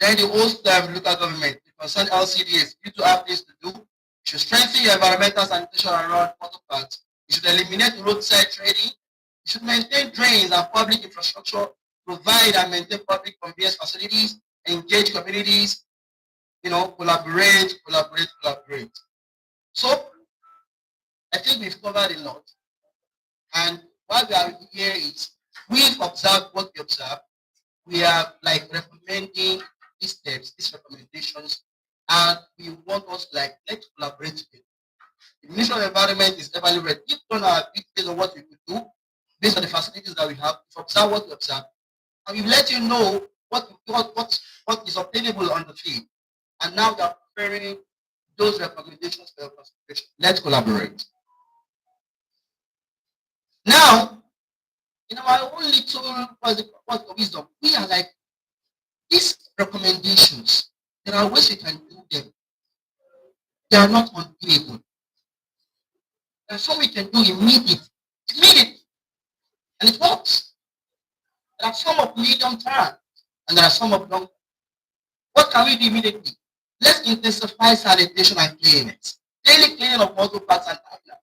E: Then the host local government, the concerned LCDs, you to have this to do. You should strengthen your environmental sanitation around water plants. You should eliminate roadside trading. You should maintain drains and public infrastructure, provide and maintain public convenience facilities, engage communities, collaborate. So I think we've covered a lot. And what we are here is we've observed what we observed. We are like recommending these steps, these recommendations, and we want us let's collaborate together. The Ministry of Environment is evaluated. We've done our bit based on what we could do, based on the facilities that we have, to observe what we observe, and we let you know what is obtainable on the field. And now we are preparing those recommendations for your consideration. Let's collaborate. Now, in our own little wisdom, we are like these recommendations. There are ways we can do them. They are not undoable. There are some we can do immediately, and it works. There are some of medium term, and there are some of long. What can we do immediately? Let's intensify sanitation and cleanliness. Daily cleaning of auto parts and tires.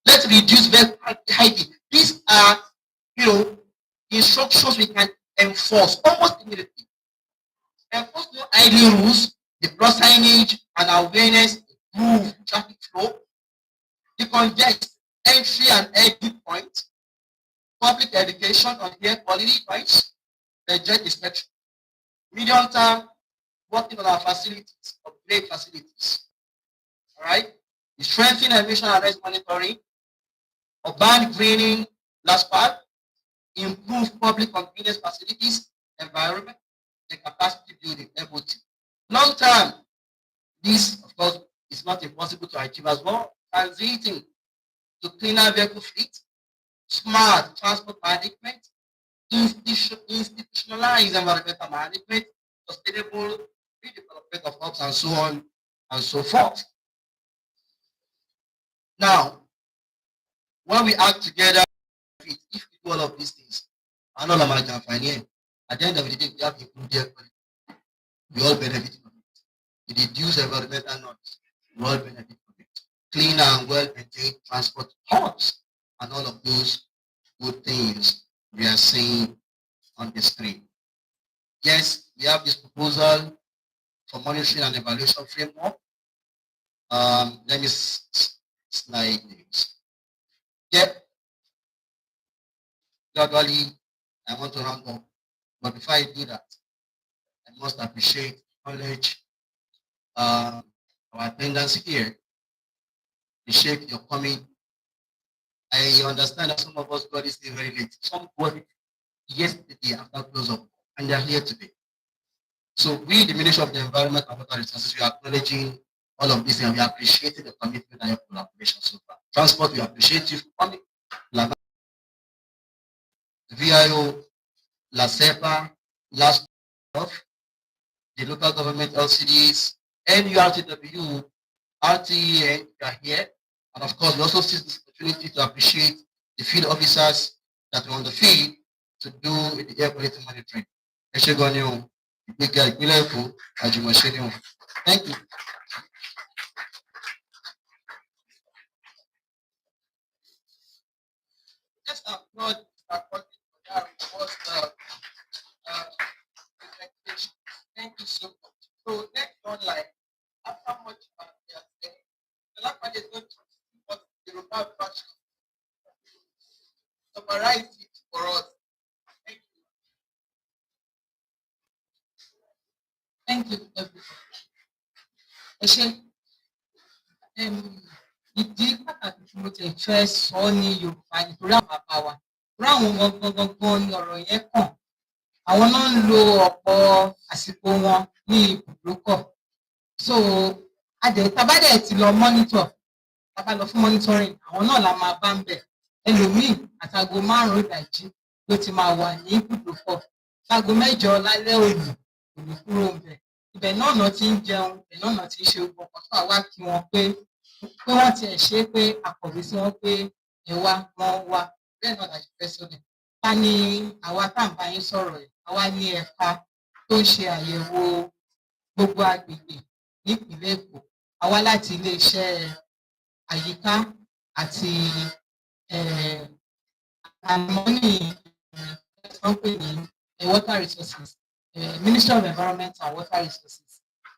E: Let's reduce vehicle hygiene. These are, instructions we can enforce almost immediately. Enforce no idling rules, deploy signage and awareness, improve traffic flow, decongest entry and exit points, public education on air quality points, the jet inspection. Medium term, working on our facilities, upgrade facilities. All right? We strengthen emission and risk monitoring, urban greening, last part, improve public convenience facilities, environment, and capacity building, MOT. Long term, this, of course, is not impossible to achieve as well. Transiting to cleaner vehicle fleet, smart transport management, institutionalized environmental management, sustainable redevelopment of hubs, and so on and so forth. Now, when we act together, if we do all of these things, and all of my can at the end of the day, we have improved air quality. We all benefit from it. It reduces environmental noise. We all benefit from it. Cleaner and well-maintained transport hubs, and all of those good things we are seeing on the screen. Yes, we have this proposal for monitoring and evaluation framework. Let me slide this. Yep. Gradually, I want to round up. But before I do that, I must appreciate, acknowledge our attendance here. Appreciate your coming. I understand that some of us got this thing very late. Some got it yesterday after close up, and they are here today. So we, the Ministry of the Environment and Water Resources, we are acknowledging all of this, and we appreciate the commitment and your collaboration so far. Transport, we appreciate you for coming. VIO, La CEPA, last of the local government LCDs, NURTW, RTE are here. And of course, we also see this opportunity to appreciate the field officers that are on the field to do the air quality monitoring. Thank you. Let's applaud thank you so much. So next online, after much the last one is going to see what the Yoruba version summarize it for us. Thank you. Thank you, everyone. Ìdí pàtàkì tí mo ti fẹ́ sọ ní Yorùbá nítorí àwọn bàbá wa torí àwọn gangan ni ọ̀rọ̀ yẹn kàn àwọn náà ń lo ọ̀pọ̀ àsìkò wọn ní ibùdókọ̀ so tabadẹ̀ ti lọ monitor tábà lọ fún monitoring àwọn náà la máa bá ń bẹ̀
H: ẹlòmíì àtàgò 5 ìdájí ló ti máa wà ní ibùdókọ̀ láago 8 lálẹ́ òní kò ní kúrò ńbẹ̀. Ibẹ̀ náà náà ti ń jẹun, ibẹ̀ náà náà ti ń ṣe gbogbo nǹkan, so àwa kí wọn pé wọ́n tiẹ̀ ṣe é pé akọ̀wé sí wọn pé ẹ wá, wọ́n wá, bẹ́ẹ̀ náà la ṣe fẹ́ sọ́dẹ̀. Ta ni àwa tá à ń bá yín sọ̀rọ̀ yìí? Àwa ní ẹ̀ka tó ń ṣe àyẹ̀wò gbogbo agbègbè nípìnlẹ̀ Èkó. Àwa láti iléeṣẹ́ àyíká àti àlùmọ́nì wọ́n pè ní water resources, Ministry of Environment and Water Resources.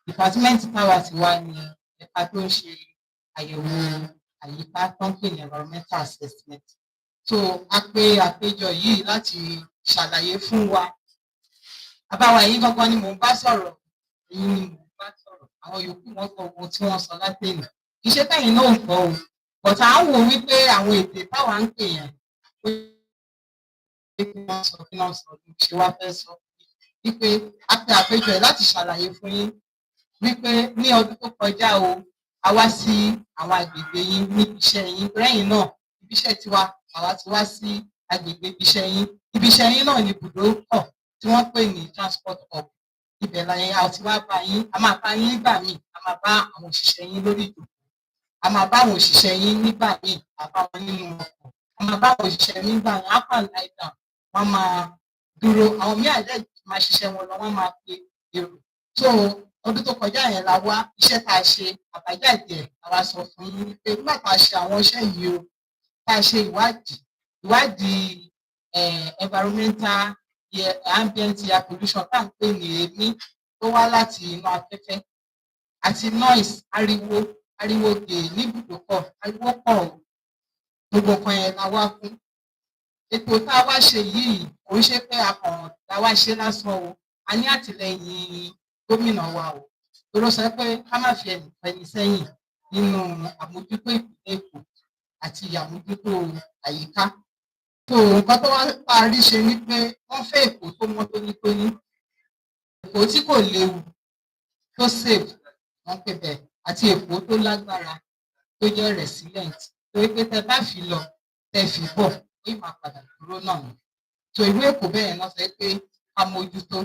H: Department táwa ti wá ní ẹ̀ka tó ń ṣe àyẹ̀wò àyíká tó ń pè ní environmental assessment. So a pe àpéjọ yìí láti ṣàlàyé fún wa. Àbáwá yìí gangan ni mò ń bá sọ̀rọ̀, èyí ni mò ń bá sọ̀rọ̀. Àwọn yòókù wọn gbọ́ ohun tí wọ́n sọ látẹ̀yìn. Kì í ṣe tẹ̀yìn náà ń gbọ́ o, but à ń wò wípé àwọn èdè táwa ń pè yẹn pé kí wọ́n sọ kí wọ́n sọ ní ṣe wá fẹ́ sọ. Wípé a pe àpéjọ yìí láti ṣàlàyé fún yín wípé ní ọdún tó kọjá o, a wá sí àwọn agbègbè yín níbi iṣẹ́ yín. Lẹ́yìn náà, ibi iṣẹ́ tiwa, àwa ti wá sí agbègbè ibi iṣẹ́ yín. Ibi iṣẹ́ yín náà ni ibùdókọ̀ tí wọ́n pè ní transport hub. Ibẹ̀ láyé a ti wá bá yín, a máa bá yín nígbà míì, a máa bá àwọn òṣìṣẹ́ yín lórí ìjókòó. A máa bá àwọn òṣìṣẹ́ yín nígbà míì, a bá wọn nínú ọkọ̀. A máa bá àwọn òṣìṣẹ́ nígbà yín, á kàn lie down, wọ́n máa dúró. Àwọn míì àjẹ́ máa ṣiṣẹ́ wọn lọ, wọ́n máa pe èrò. So ọdún tó kọjá yẹn la wá, iṣẹ́ tá a ṣe, àbájáde ẹ̀ la wá sọ fún yín pé nígbà tá a ṣe àwọn iṣẹ́ yìí o, tá a ṣe ìwádìí environmental ambient air pollution tá à ń pè ní èémí tó wá láti inú afẹ́fẹ́ àti noise, ariwo gè níbùdókọ̀, ariwo pọ̀ o. Gbogbo nǹkan yẹn la wá fún. Ètò tá a wá ṣe yìí kò ń ṣe pé a kàn la wá ṣe lásán o, a ní àtìlẹyìn gómìnà wa o. Tó sọ pé ká má fi ẹni sẹ́yìn nínú àmójútó ìpínlẹ̀ Èkó àti àmójútó àyíká. So nǹkan tó wá parí ṣe ni pé wọ́n fẹ́ Èkó tó mọ́ tónítóní, Èkó tí kò léwu, tó safe, wọ́n pè bẹ́ẹ̀, àti Èkó tó lágbára, tó jẹ́ resilient. Torí pé tẹ bá fi lọ, tẹ fi bọ̀, ó yìí máa padà dúró náà ni. So ìlú Èkó bẹ́ẹ̀ náà sọ pé a mójútó.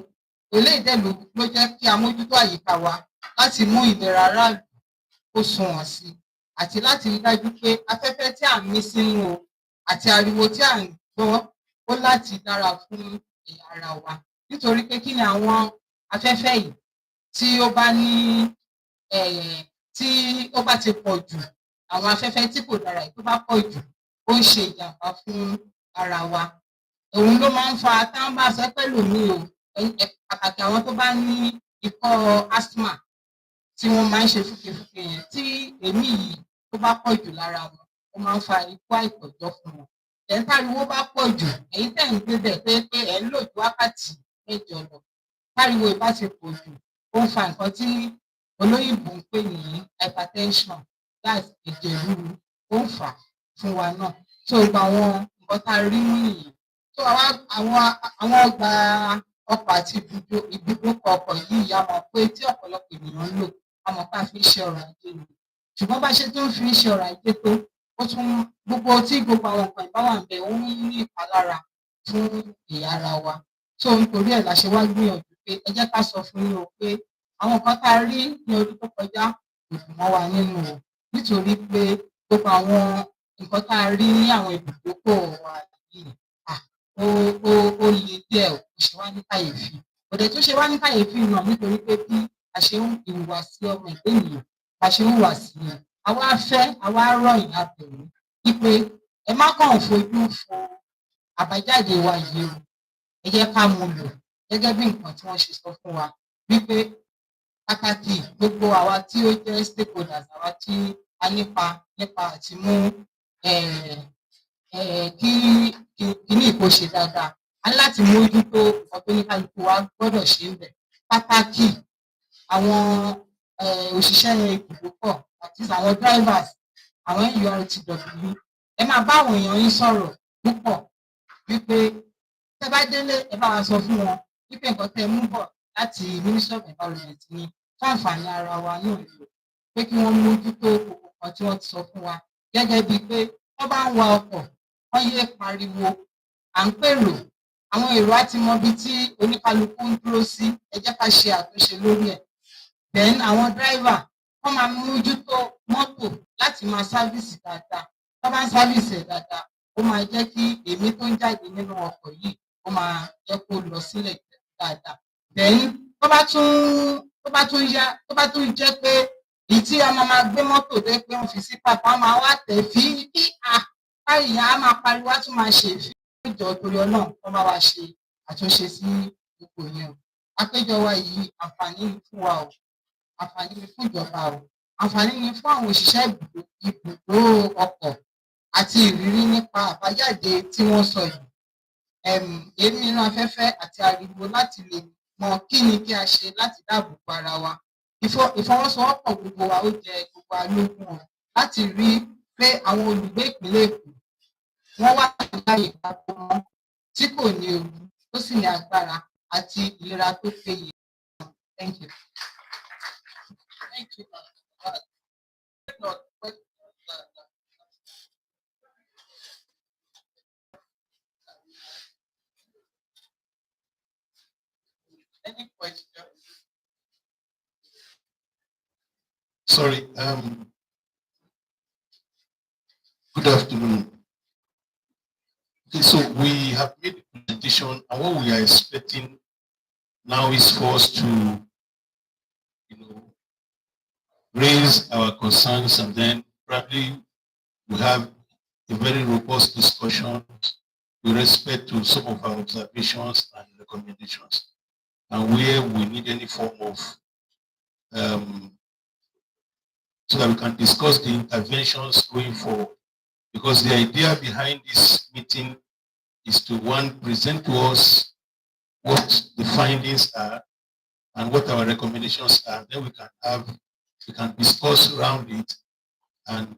H: Eléyìí dẹ̀ ló jẹ́ kí a mójútó àyíká wa láti mú ìlera aráàlú kó sunwọ̀n sí i, àti láti rí dájú pé afẹ́fẹ́ tí à ń mí sínú o àti ariwo tí à ń gbọ́ ó láti dára fún ẹ̀yà ara wa. Nítorí pé kí ni àwọn afẹ́fẹ́ yìí tí ó bá ti pọ̀ jù, àwọn afẹ́fẹ́ tí kò dára yìí tó bá pọ̀ jù, ó ń ṣe ìjàmbá fún ara wa. Òun ló máa ń fa táwọn bá sọ pé lòmíì o, pàtàkì àwọn tó bá ní ikọ́ asthma tí wọ́n máa ń ṣe fúkefúke yẹn, tí èémí yìí tó bá pọ̀ jù lára wọn, ó máa ń fa ikú àìtọ́jọ́ fún wọn. Táriwo bá pọ̀ jù, èyí tẹ̀ ń gbé bẹ̀ pé ẹ̀ ń lò ju wákàtí 8 lọ. Táriwo ìbá ti pọ̀ jù, ó ń fa nǹkan tí olóyìnbó ń pè ní hypertension, that's ẹ̀jẹ̀ ríru, ó ń fà fún wa náà. So gba àwọn nǹkan tá a rí nìyí. So àwọn ọgbà ọkọ̀ àti ibùdókọ̀ ọkọ̀ yìí yá mọ̀ pé tí ọ̀pọ̀lọpọ̀ ènìyàn ń lò, a mọ̀ pé a fi ń ṣe ọrọ̀ ajé ni. Ṣùgbọ́n bá ṣe tó ń fi ń ṣe ọrọ̀ ajé tó, ó tún gbogbo àwọn nǹkan ìbáwà ń bẹ, ó ń ní ìpalára fún ẹ̀yà ara wa. So nítorí ẹ̀ la ṣe wá gbìyànjú pé ẹ jẹ́ ká sọ fún yín o pé àwọn nǹkan tá a rí ní ọdún tó kọjá kò dùn mọ́ wa nínú o, nítorí pé gbogbo àwọn nǹkan tá a rí ní àwọn ibùdókọ̀ wa yìí ó le díẹ̀, ó ṣe wá ní kàyéfì. Òdẹ̀ tó ṣe wá ní kàyéfì náà nítorí pé bí a ṣe ń ìhùwàsí ọmọ ìgbé ènìyàn, bá ṣe ń hùwàsí yẹn, àwa rọ̀ yín abẹ̀rù wípé ẹ má kàn fojú fo àbájáde wa yìí o, ẹ jẹ́ ká mú lò gẹ́gẹ́ bí nǹkan tí wọ́n ṣe sọ fún wa wípé pàtàkì gbogbo àwa tí ó jẹ́ stakeholders, àwa tí a nípa àti mú kíní ìkó ṣe dáadáa, a ní láti mójútó nǹkan tó ní kálukú wa gbọ́dọ̀ ṣe ń bẹ̀. Pàtàkì àwọn òṣìṣẹ́ ibùdókọ̀ àti àwọn drivers, àwọn NURTW, ẹ máa bá àwọn èèyàn yín sọ̀rọ̀ púpọ̀ wípé tẹ́ bá délé ẹ bá wa sọ fún wọn wípé nǹkan tẹ́ mú bọ̀ láti Ministry of Environment ni fún àǹfààní ara wa náà ni o, pé kí wọ́n mójútó gbogbo nǹkan tí wọ́n ti sọ fún wa, gẹ́gẹ́ bíi pé wọ́n bá ń wa ọkọ̀ wọ́n yé pariwo à ń pèrò àwọn èrò á ti mọ ibi tí oníkálukú ń dúró sí ẹ jẹ́ ká ṣe àtúnṣe lórí ẹ̀. Then àwọn driver wọ́n máa mójútó mọ́tò láti máa sáfíìsì dáadáa tó bá ń sáfíìsì ẹ̀ dáadáa ó máa jẹ́ kí èémí tó ń jáde nínú ọkọ̀ yìí ó máa jẹ́ kó lọ sílẹ̀ dáadáa. Then tó bá tún jẹ́ pé èyí tí a máa gbé mọ́tò dé pé wọ́n fi sí pàpà wọ́n máa wá tẹ̀ fí káyìí á máa pariwo á tún máa ṣe èéfín ìjọ torí ọlọ́run wọ́n bá wa ṣe àtúnṣe sí ipò yẹn o. Àpéjọ wa yìí àǹfààní fún wa o àǹfààní ni fún ìjọba o àǹfààní ni fún àwọn òṣìṣẹ́ ibùdó ọkọ̀ àti ìrírí nípa àbájáde tí wọ́n sọ yìí. Èémí inú afẹ́fẹ́ àti ariwo láti lè mọ kí ni kí a ṣe láti dáàbò bo ara wa. Ìfọwọ́sowọ́pọ̀ gbogbo wa ó jẹ gbogbo alógún o láti rí pé àwọn olùgbé ìpínlẹ̀ Èkó wọ́n wà láyé ìpapọ̀ wọn tí kò ní ewu tó sì ní agbára àti ìlera tó péye. Thank you. Thank you. Any question?
C: Sorry. Good afternoon. Okay, so we have made the presentation, and what we are expecting now is for us to, raise our concerns, and then probably we have a very robust discussion with respect to some of our observations and recommendations, and where we need any form of so that we can discuss the interventions going forward. Because the idea behind this meeting is to, one, present to us what the findings are and what our recommendations are. Then we can discuss around it and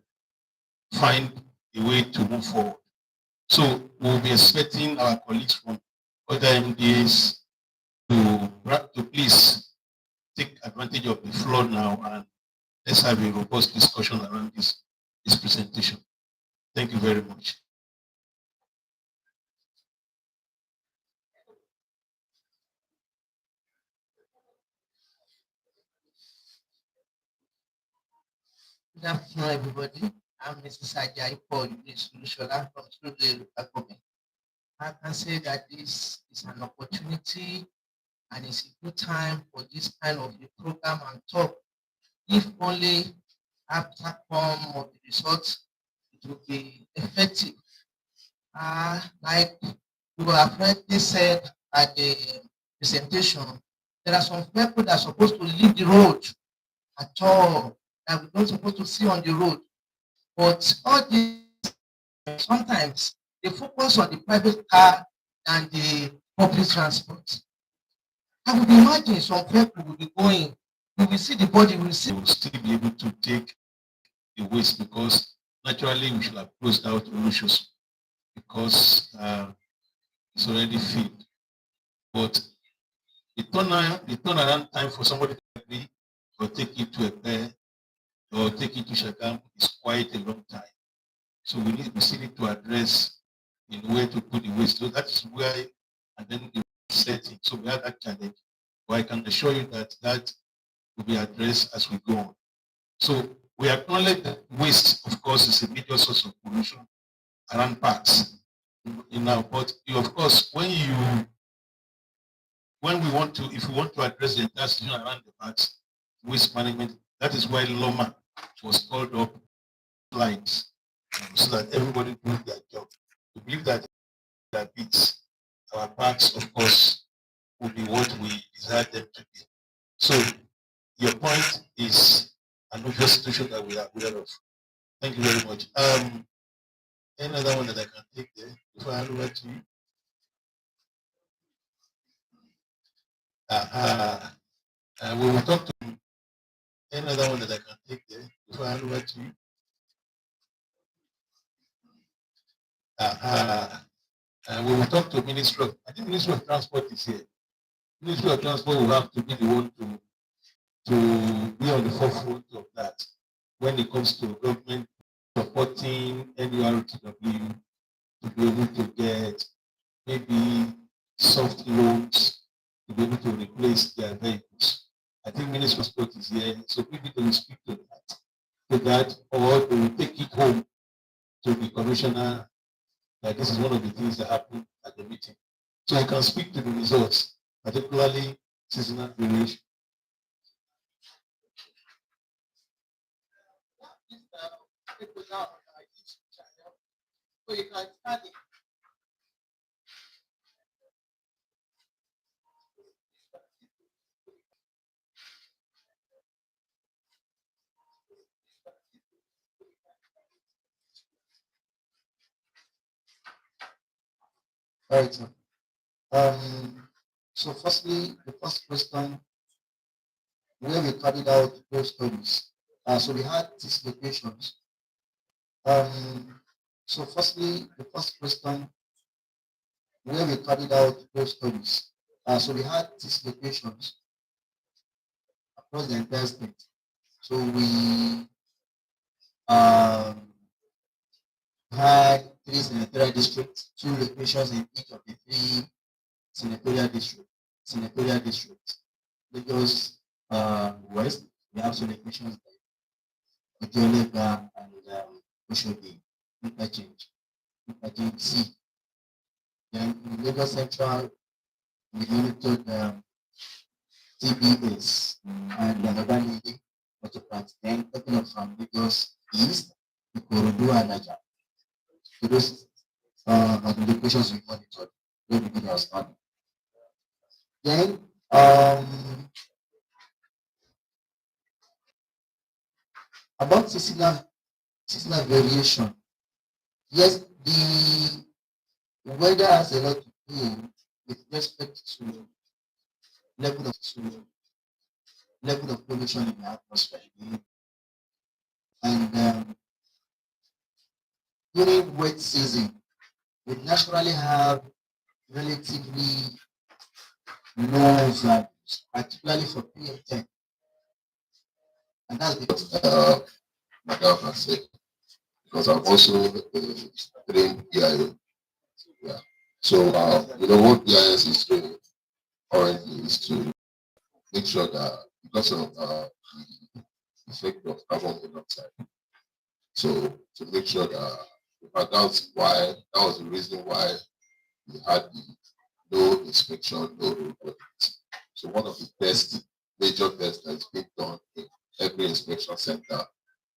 C: find a way to move forward. So we'll be expecting our colleagues from other MDAs to please take advantage of the floor now and let's have a robust discussion around this presentation. Thank you very much.
I: Good afternoon, everybody. I'm Mrs. Ajayi Paul Solution from Studio Government. I can say that this is an opportunity and it's a good time for this kind of a program and talk. If only after come of the results, it will be effective. Like we have already said at the presentation, there are some people that are supposed to leave the road at all, that we're not supposed to see on the road. But all these, sometimes they focus on the private car and the public transport. I would imagine some people will be going, we will see the body, we will see.
C: We'll still be able to take the waste because naturally we should have closed out Olushos because it's already filled. But the turnaround time for somebody to agree or take it to a pair or take it to Shagam is quite a long time. So we still need to address in where to put the waste. So that's where, and then the setting. So we have that challenge. But I can assure you that that will be addressed as we go on. So we acknowledge that waste, of course, is a major source of pollution around parks. But you, of course, if we want to address the entire situation around the parks, waste management, that is why Loma was called up lines so that everybody do their job. We believe that beats our parks, of course, will be what we desire them to be. So your point is an obvious situation that we are aware of. Thank you very much. Any other one that I can take there before I hand over to you? We will talk to any other one that I can take there before I hand over to you. We will talk to Ministry of, I think Ministry of Transport is here. Ministry of Transport will have to be the one to be on the forefront of that when it comes to government supporting NURTW to be able to get maybe soft loans to be able to replace their vehicles. I think Minister of Sport is here, so maybe they will speak to that, or they will take it home to the commissioner that this is one of the things that happened at the meeting. So I can speak to the results, particularly seasonal variation.
G: So you can start it.
E: Right. So firstly, the first question, where we carried out those studies. So we had six locations. So firstly, the first question, where we carried out those studies. So we had six locations across the entire state. So we had three senatorial districts, two locations in each of the three senatorial districts. Lagos West, we have two locations like Ojolega and Oshodi, Interchange C. Then in Lagos Central, we monitored TBS and another lady, Autopart. Then talking of Lagos East, Ikorodu and Naija. So those are the locations we monitored when we did our study. Then about seasonal variation. Yes, the weather has a lot to do with respect to level of pollution in the atmosphere. And during wet season, we naturally have relatively low values, particularly for PM10. And that's because
A: Madam has said, because I'm also trained PIO. Yeah. So, what PIS is doing currently is to make sure that because of the effect of carbon monoxide, so to make sure that, that was the reason why we had the no inspection, no road audit. So one of the major tests that's being done in every inspection center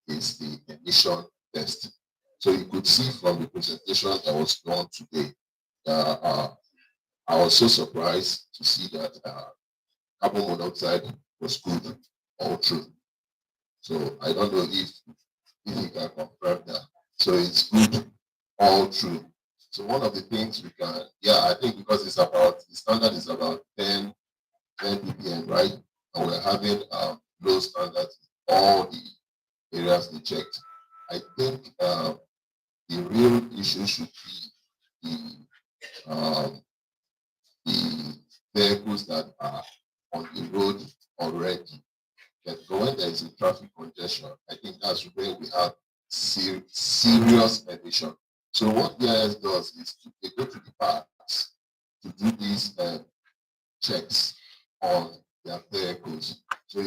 A: is the emission test. So you could see from the presentation that was done today, I was so surprised to see that carbon monoxide was good all through. So I don't know if you can confirm that. So it's good all through. So one of the things we can, I think because the standard is about 10 ppm, right? And we're having low standards in all the areas they checked. I think the real issue should be the vehicles that are on the road already. But when there is a traffic congestion, I think that's when we have serious emission. So what BIS does is they go to the parks to do these checks on their vehicles. So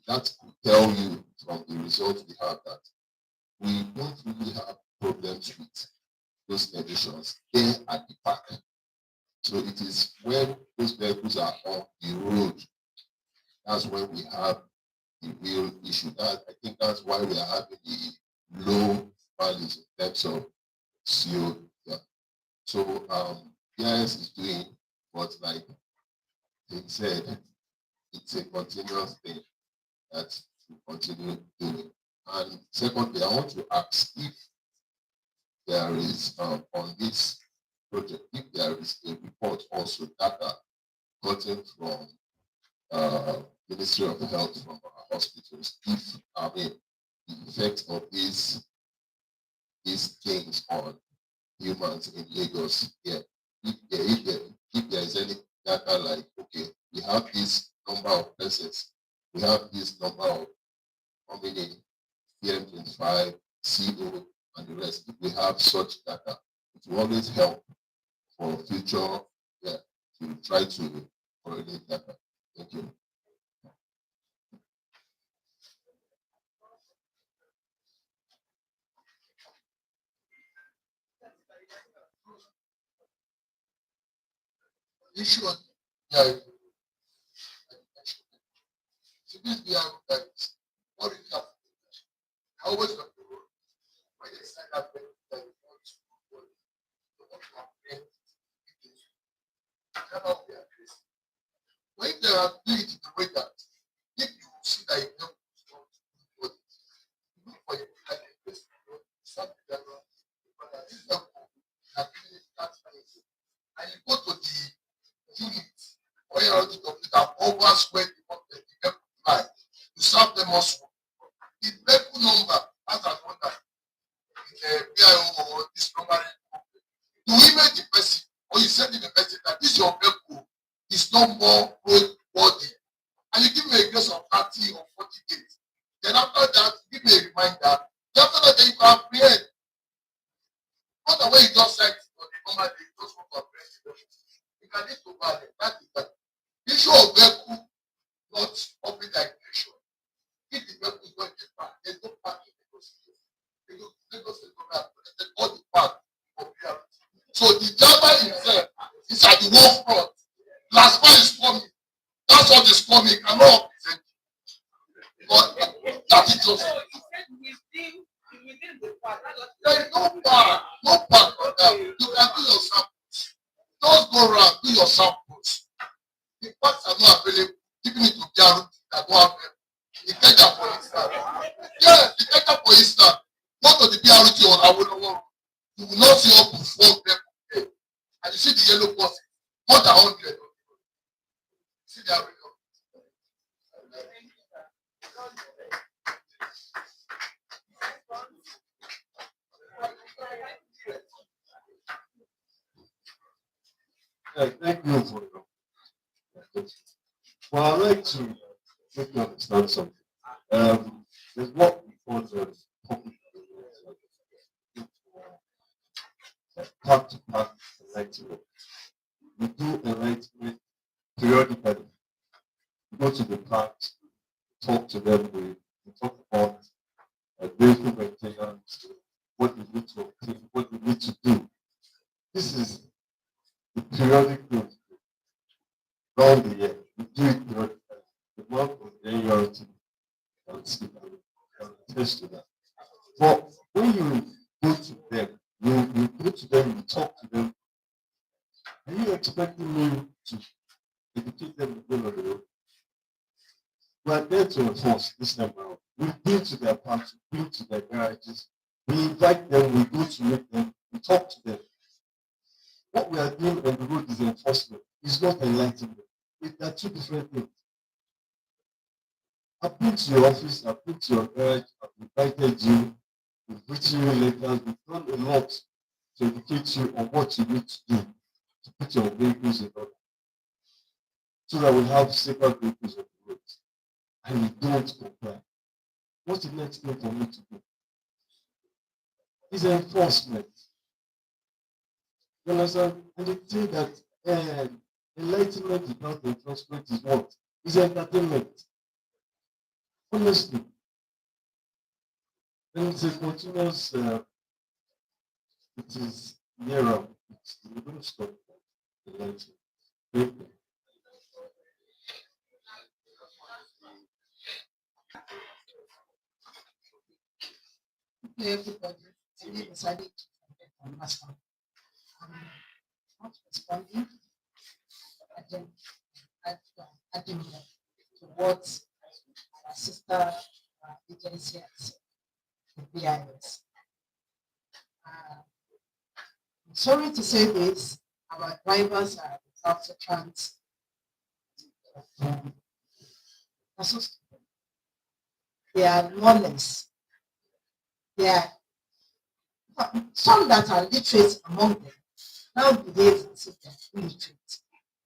A: that could tell you from the results we have that we don't really have problems with those emissions there at the park. So it is when those vehicles are on the road, that's when we have the real issue. I think that's why we are having the low values in terms of CO. Yeah. So PIS is doing what, like they said, it's a continuous thing that we continue doing. And secondly, I want to ask if there is on this project, if there is a report also data gotten from Ministry of Health from our hospitals, if the effect of these things on humans in Lagos. Yeah. If there is any data like, okay, we have this number of persons, we have this number of coming in PM25, CO, and the rest. If we have such data, It will always help for future, yeah, to try to correlate that. Thank you.
E: Issue, yeah, so this we have that what is happening. I always have to when they sign up that they want to upgrade it. Cannot be addressed. When they are doing it in the way that if you see that you help to look for your like this, something that this is not and you go to the unit or your computer over square the help line, you serve them also. The vehicle number as an order in BIO or this number, you email the person or you send him a message that this your vehicle is no more roadworthy, and you give me a grace of 30 or 40 days. Then after that, give me a reminder. Then after that, you can apprehend. Not the way you just said for the normal day, you just want to apprehend. You can need to buy it. That is the issue of vehicle, not open direction. If the vehicle is going to park, there's no parking procedure. All the park for PRT. So the driver himself is at the wall front. Last one is coming. That's what is coming. Cannot present. But that is just. There is no park. No park on that. You can do your samples. Just go around, do your samples. The parks are not available. Giving it to Jaru that don't have them. The Kenya, for instance. Yes, the Kenya, for instance. Go to the BRT on Awolowo. You will not see up to 4 people there. And you see the yellow buses, more than 100. See the average.
C: Thank you for your question. Well, I'd like to make you understand something. There's what we call the public part-to-part enlightenment. We do enlightenment periodically. We go to the parks, talk to them, we talk about vehicle maintenance, what they need to obtain, what they need to do. This is the periodic thing around the year. We do it periodically. The month of January can attest to that. But when you go to them, you go to them, you talk to them, are you expecting me to educate them to go on the road? We are there to enforce this time around. We've been to their parks, we've been to their garages, we invite them, we go to meet them, we talk to them. What we are doing on the road is enforcement, it's not enlightenment. They are two different things. I've been to your office, I've been to your garage, I've invited you, we've written you letters, we've done a lot to educate you on what you need to do to put your vehicles in order so that we have safer vehicles on the road and you don't comply. What's the next thing for me to do? Is enforcement. You understand? And they say that enlightenment without enforcement is what? Is entertainment. Honestly. And it's a continuous, it is year round. We don't stop enlightenment. Thank you.
H: Everybody, my name is Adi from Massaw. I'm not responding to what our sister agency has, the BIS. I'm sorry to say this, our drivers are recalcitrant. They are lawless. They are some that are literate among them now behave as if they are illiterate.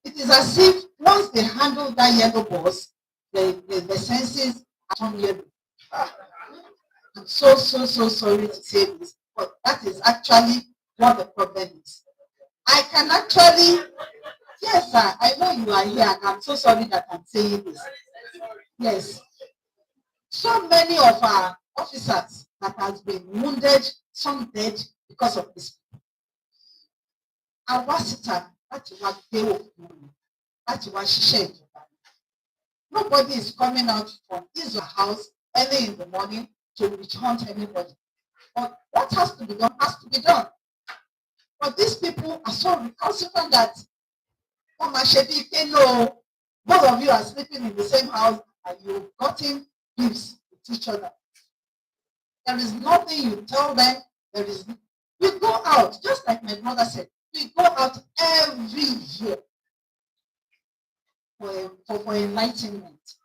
H: It is as if once they handle that yellow bus, the senses turn yellow. I'm so sorry to say this, but that is actually what the problem is. I can actually, yes, sir, I know you are here, and I'm so sorry that I'm saying this. Yes. So many of our officers that has been wounded, some dead because of this. Àwa síta láti wá gbé òkú wọn, láti wá ṣiṣẹ́ ìjọba. Nobody is coming out from his house early in the morning to witch hunt anybody. But what has to be done has to be done. But these people are so recalcitrant that no, both of you are sleeping in the same house and you've gotten gifts with each other. There is nothing you tell them. There is, we go out, just like my brother said, we go out every year for enlightenment.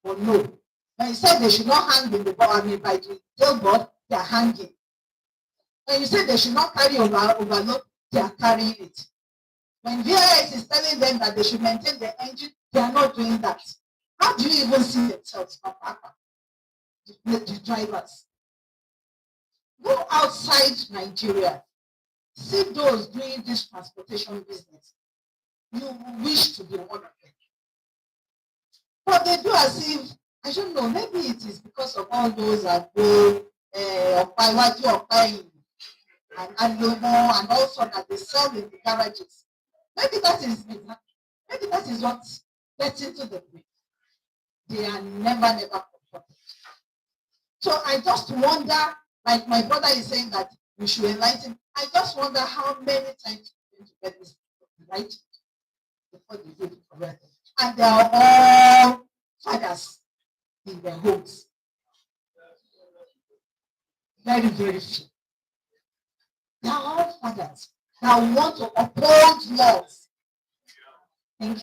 H: But no, when you said they should not hang in the board, I mean by the jailboard, they are hanging. When you said they should not carry overload, they are carrying it. When VIS is telling them that they should maintain the engine, they are not doing that. How do you even see themselves, the drivers? Go outside Nigeria. See those doing this transportation business. You wish to be one of them. But they do as if, I don't know, maybe it is because of all those that go and Alomo and also that they sell in the garages. Maybe that is what gets into the brain. They are never comfortable. So I just wonder, like my brother is saying that we should enlighten. I just wonder how many times you're going to get this right before they do it correctly. And they are all fathers in their homes. Very, very few. They are all fathers that want to uphold laws. Thank you.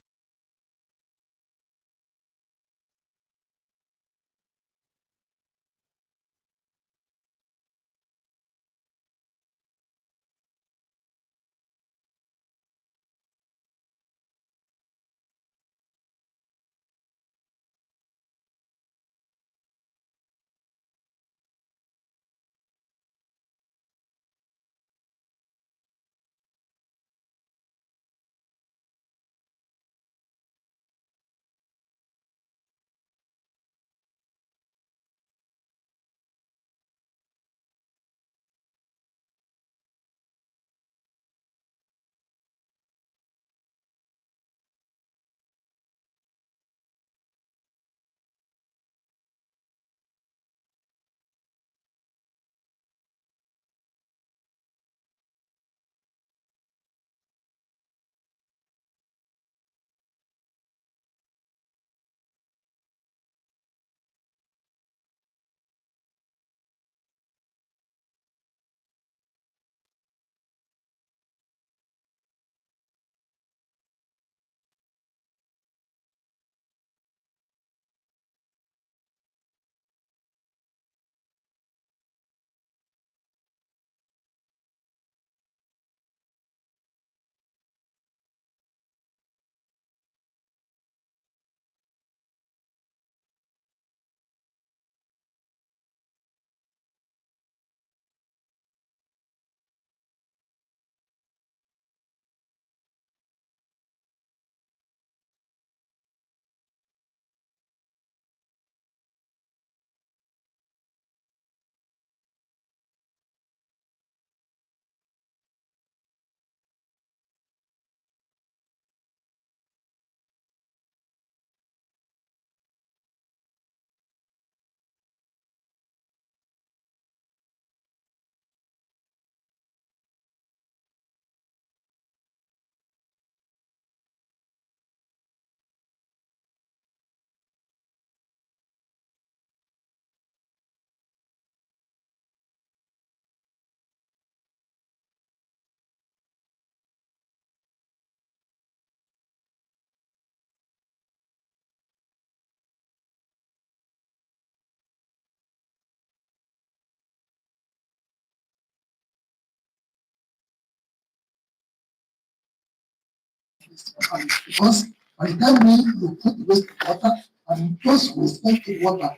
J: Because by the time you put waste water and just waste water,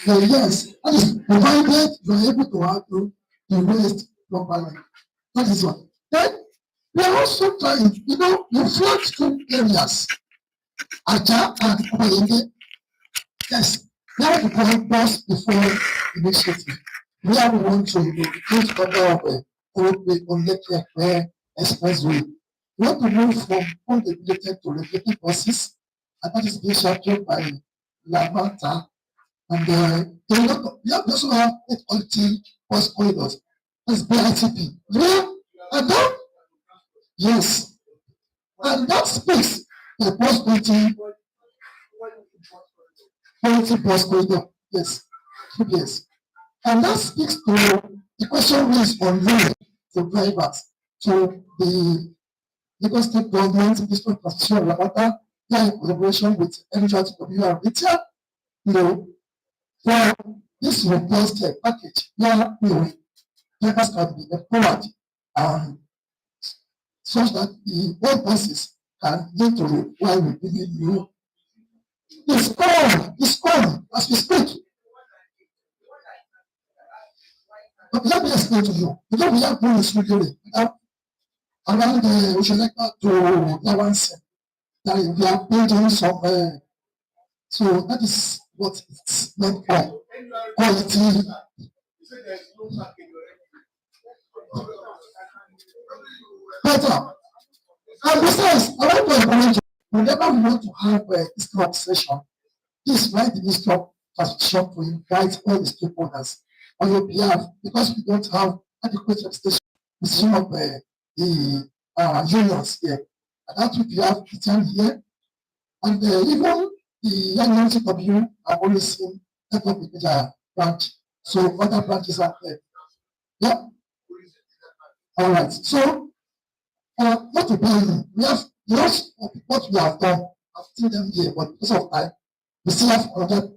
J: then yes, that is provided you are able to handle the waste properly. That is one. Then we are also trying, you flood two areas, Aja and Koyende. Yes, we have to connect us before initiative. We have want to reduce number of roadway on Lekki expressway. We want to move from unregulated to regulated buses, and that is being shadowed by Lavanta. And we also have 8 quality bus corridors. That's BITP. Yeah, and that, yes, and that space, the bus quality bus corridor, yes, yes. And that speaks to the question raised on road for drivers. So the Lagos State Government, Ministry of Transportation, Lavata, they are in collaboration with NHRTW and Retail, for this robust package where drivers can be empowered and such that the old buses can get to why we really know. It's gone as we speak. But let me explain to you. We have done this really around the Osheleka to Lawanse. That we are building some, so that is what it's meant for. Quality. Better. And besides, I want to encourage you, whenever we want to have this kind of session, please write the Ministry of Transportation to invite all the stakeholders on your behalf, because we don't have adequate representation with some of the unions here. And that's what we have Peter here. And even the NLCW have always seen that of the branch. So other branches are there. Yeah. All right. So what to do? We have lots of what we have done. I've seen them here, but because of time, we still have another.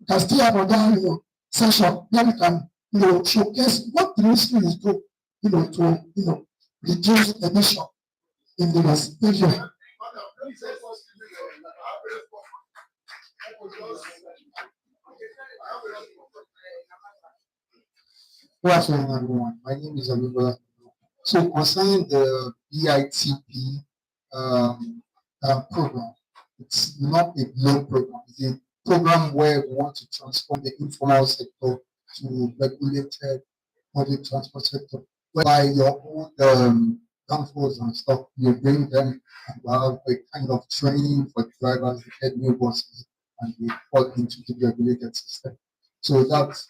J: We can still have another session where we can showcase what the ministry is doing, to reduce emission in the West. Thank you.
K: Good afternoon, everyone. My name is Oliver. So concerning the BITP program, it's not a loan program. It's a program where we want to transform the informal sector to regulated public transport sector, whereby your own downfalls and stuff, you bring them and you have a kind of training for drivers to get new buses and they fall into the regulated system. So that's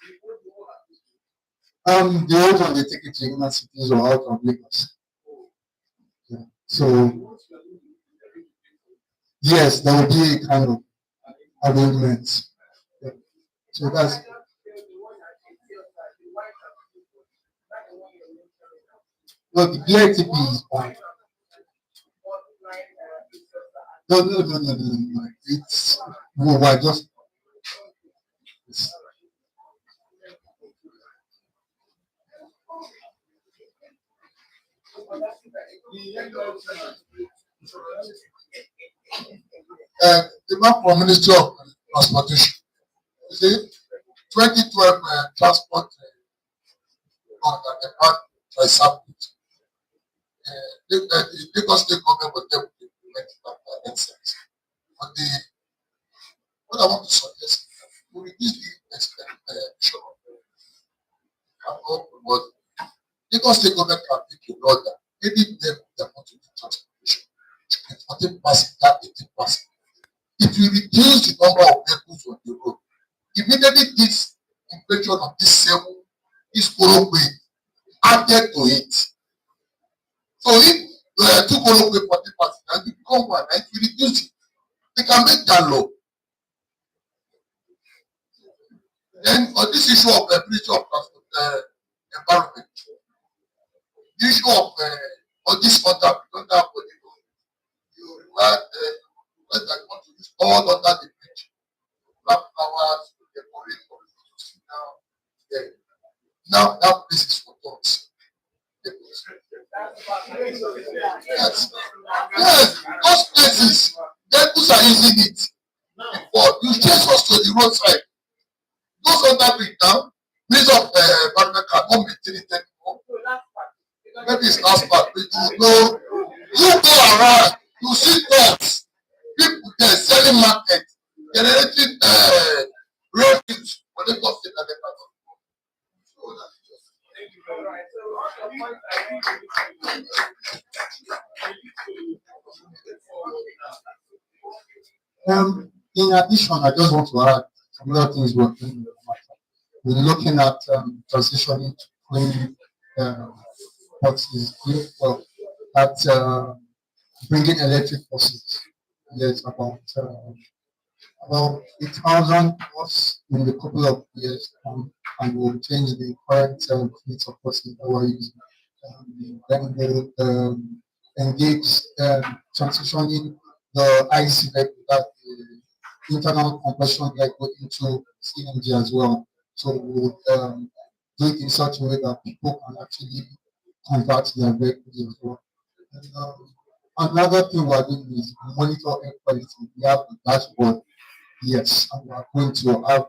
K: the old one they take it to inner cities or out of Lagos. Yeah. So yes, there will be a kind of arrangement. Yeah. So that's well, the BITP is on. No. It's we're just
J: the map from Ministry of Transportation. You see, 2012 transport law that the part tricycle. The Lagos State government was able to implement it after excellence. But what I want to suggest is that we reduce the expectation of but Lagos State government can take a law that any level they want to do transportation should be 14 passenger, 18 passenger. If you reduce the number of vehicles on the road, immediately this inflation of this colloquy added to it. So if 2 colloquy 40 passenger and you become one, and if you reduce it, they can make that law. Then on this issue of the Ministry of Environment, the issue of on this under you require that you want to use all under the bridge, black flowers, decorate now that place is for dogs. Yes, those places, devils are using it. But you chase us to the roadside. Those under bridge now, Minister of Environment cannot maintain it anymore.
K: maybe it's aspect, but you know, you go around, you see thoughts, people there selling market, generating revenues for the government and the government. So that's in addition, I just want to add some other things we're doing in the matter. We're looking at transitioning to clean what is clean, well, at bringing electric buses. Yes, about 8,000 was in a couple of years, and we'll change the current fleet of buses that we're using. Then we'll engage transitioning the IC vehicle, that the internal combustion vehicle, into CNG as well. So we'll do it in such a way that people can actually convert their vehicles as well. And, another thing we're doing is monitor air quality. We have a dashboard. Yes, and we're going to have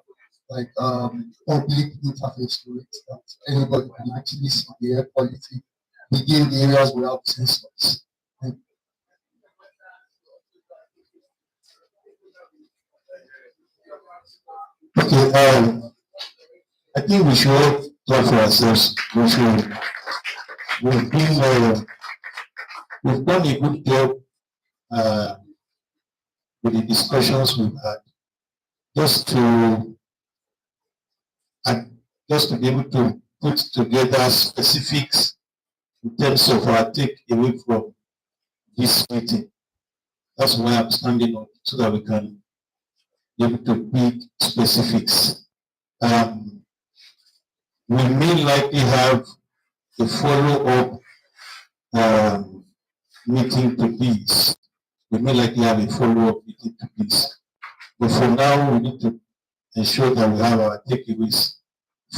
K: like public interface to it, that anybody can actually see the air quality within the areas without sensors. And
C: Okay, I think we should talk for ourselves. We've been, we've done a good job with the discussions we've had, just to and just to be able to put together specifics in terms of our take away from this meeting. That's why I'm standing up, so that we can be able to pick specifics. We may likely have a follow-up meeting to this. We may likely have a follow-up meeting to this. But for now, we need to ensure that we have our takeaways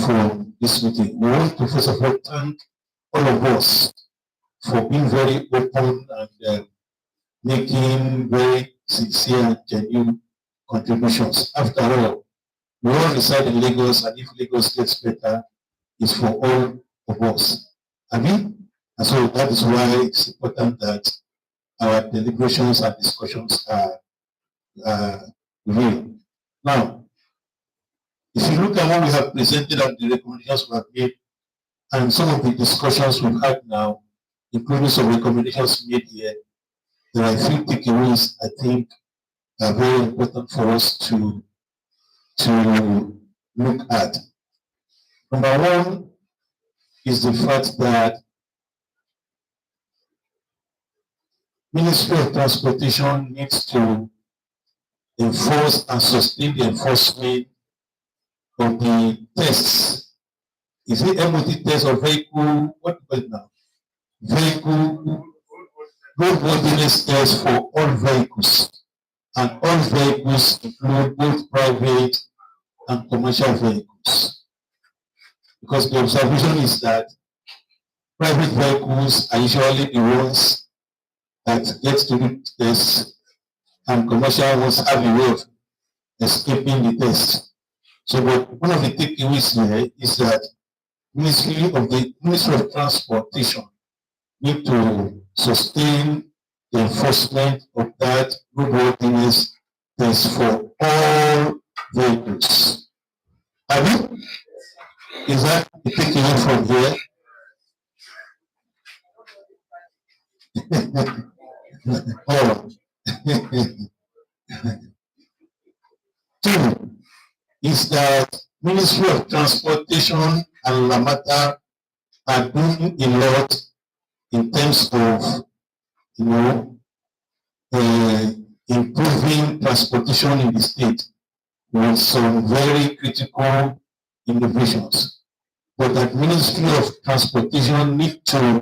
C: from this meeting. We want to first of all thank all of us for being very open and making very sincere and genuine contributions. After all, we all reside in Lagos, and if Lagos gets better, it's for all of us. I mean, and so that is why it's important that our deliberations and discussions are real. Now, if you look at what we have presented and the recommendations we have made, and some of the discussions we've had now, including some recommendations made here, there are a few takeaways I think are very important for us to look at. Number one is the fact that Ministry of Transportation needs to enforce and sustain the enforcement of the tests. Is it MOT test or vehicle? What do you call it now? Vehicle roadworthiness test for all vehicles, and all vehicles include both private and commercial vehicles. Because the observation is that private vehicles are usually the ones that get to do tests, and commercial ones have a way of escaping the test. So, but one of the takeaways here is that Ministry of Transportation need to sustain the enforcement of that roadworthiness test for all vehicles. Is that the takeaway from here? Oh. Two is that Ministry of Transportation and Lamata are doing a lot in terms of, improving transportation in the state with some very critical innovations. But that Ministry of Transportation need to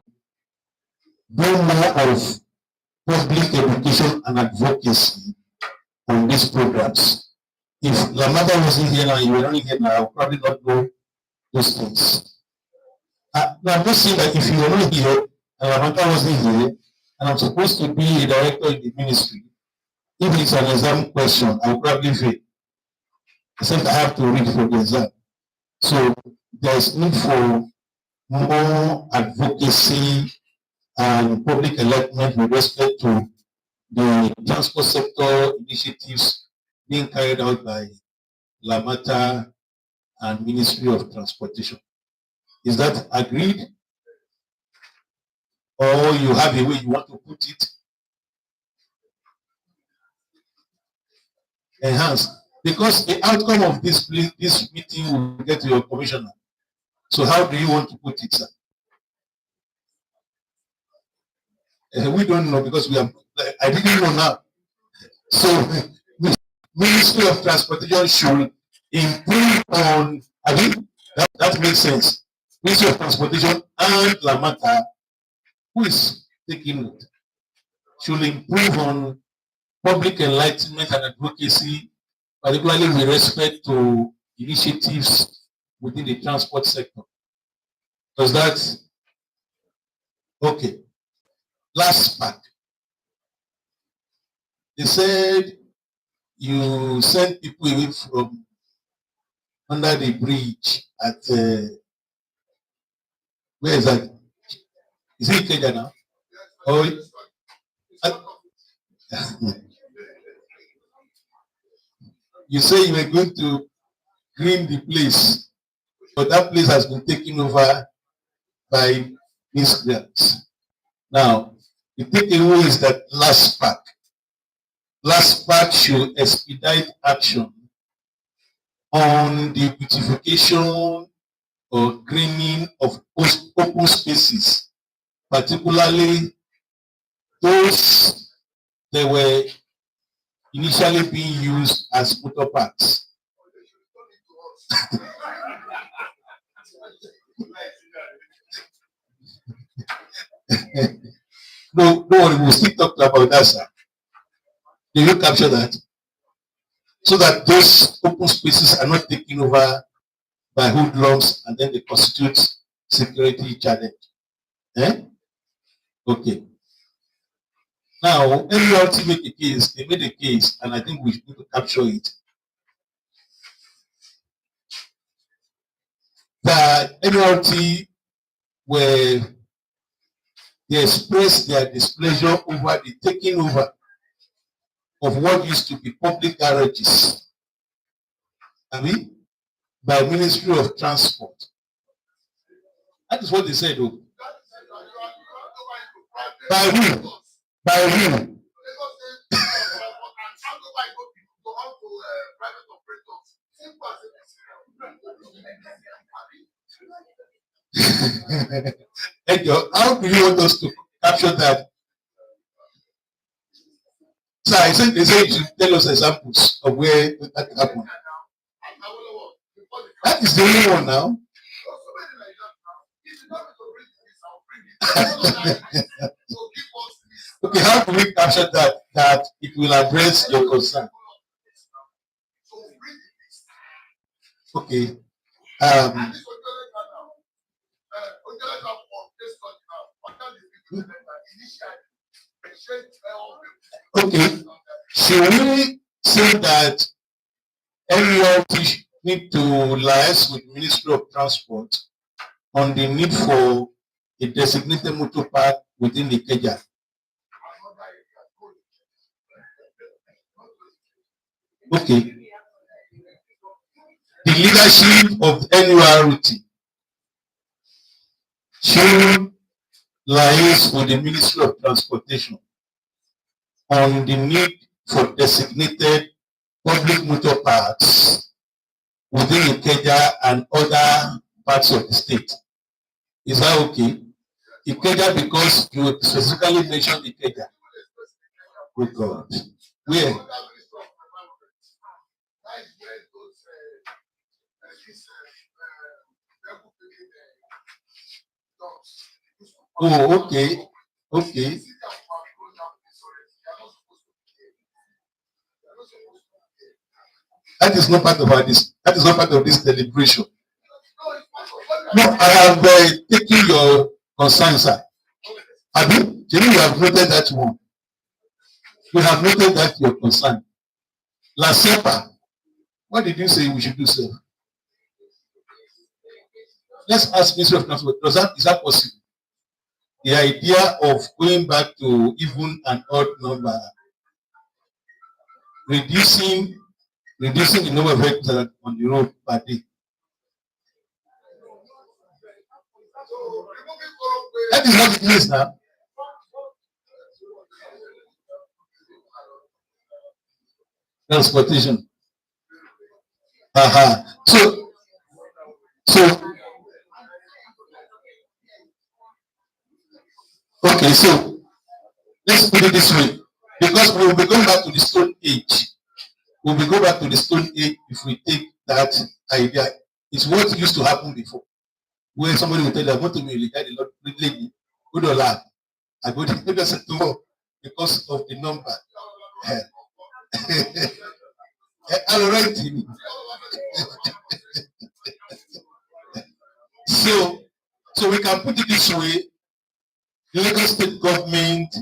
C: do more of public education and advocacy on these programs. If Lamada wasn't here now, you were only here now, I would probably not know those things. Now, I'm just saying that if you were not here and Lamada wasn't here, and I'm supposed to be a director in the ministry, if it's an exam question, I will probably fail. Except I have to read for the exam. So there's need for more advocacy and public enlightenment with respect to the transport sector initiatives being carried out by Lamata and Ministry of Transportation. Is that agreed? Or you have a way you want to put it? Enhance. Because the outcome of this meeting will get to your commissioner. So how do you want to put it, sir? We don't know because I didn't know now. So Ministry of Transportation should improve on, I mean, that makes sense. Ministry of Transportation and Lamata, who is taking it, should improve on public enlightenment and advocacy, particularly with respect to initiatives within the transport sector. Does that, okay. Last part. They said you send people away from under the bridge at, where is that? Is it Kenya now? Or, you say you were going to green the place, but that place has been taken over by miscreants. Now, the takeaway is that last part should expedite action on the beautification or greening of open spaces, particularly those that were initially being used as motor parks. No, don't worry, we'll still talk about that, sir. Can you capture that? So that those open spaces are not taken over by hoodlums and then they constitute security challenge. Eh? Okay. Now, NURT make a case, they made a case, and I think we need to capture it. That NURT were, they expressed their displeasure over the taking over of what used to be public garages, I mean, by Ministry of Transport. That is what they said, though. By who? By who? How do you want us to capture that? So I said they say you should tell us examples of where that happened. That is the only one now. Okay, how do we capture that it will address your concern? Okay. Okay. Should we say that everyone need to liaise with Ministry of Transport on the need for a designated motor park within the Ikeja? Okay. The leadership of NURT should liaise with the Ministry of Transportation on the need for designated public motor parks within Ikeja and other parts of the state. Is that okay? Ikeja, because you specifically mentioned Ikeja. Oh God. Where? Oh, okay. Okay. That is not part of that is not part of this deliberation. No, I have taken your concern, sir. Abi, Jenny, you have noted that one. You have noted that your concern. La Sepa, what did you say we should do, sir? let's ask Ministry of Transport, is that possible? The idea of going back to even an odd number, reducing the number of vehicles that are on the road per day. That is not the case now. Transportation. So okay, so let's put it this way. Because we will be going back to the Stone Age. We'll be going back to the Stone Age if we take that idea. It's what used to happen before. Where somebody will tell you, I want to be a lady, good or laugh. I go to tomorrow because of the number. I'll write him. So we can put it this way. The Lagos state government,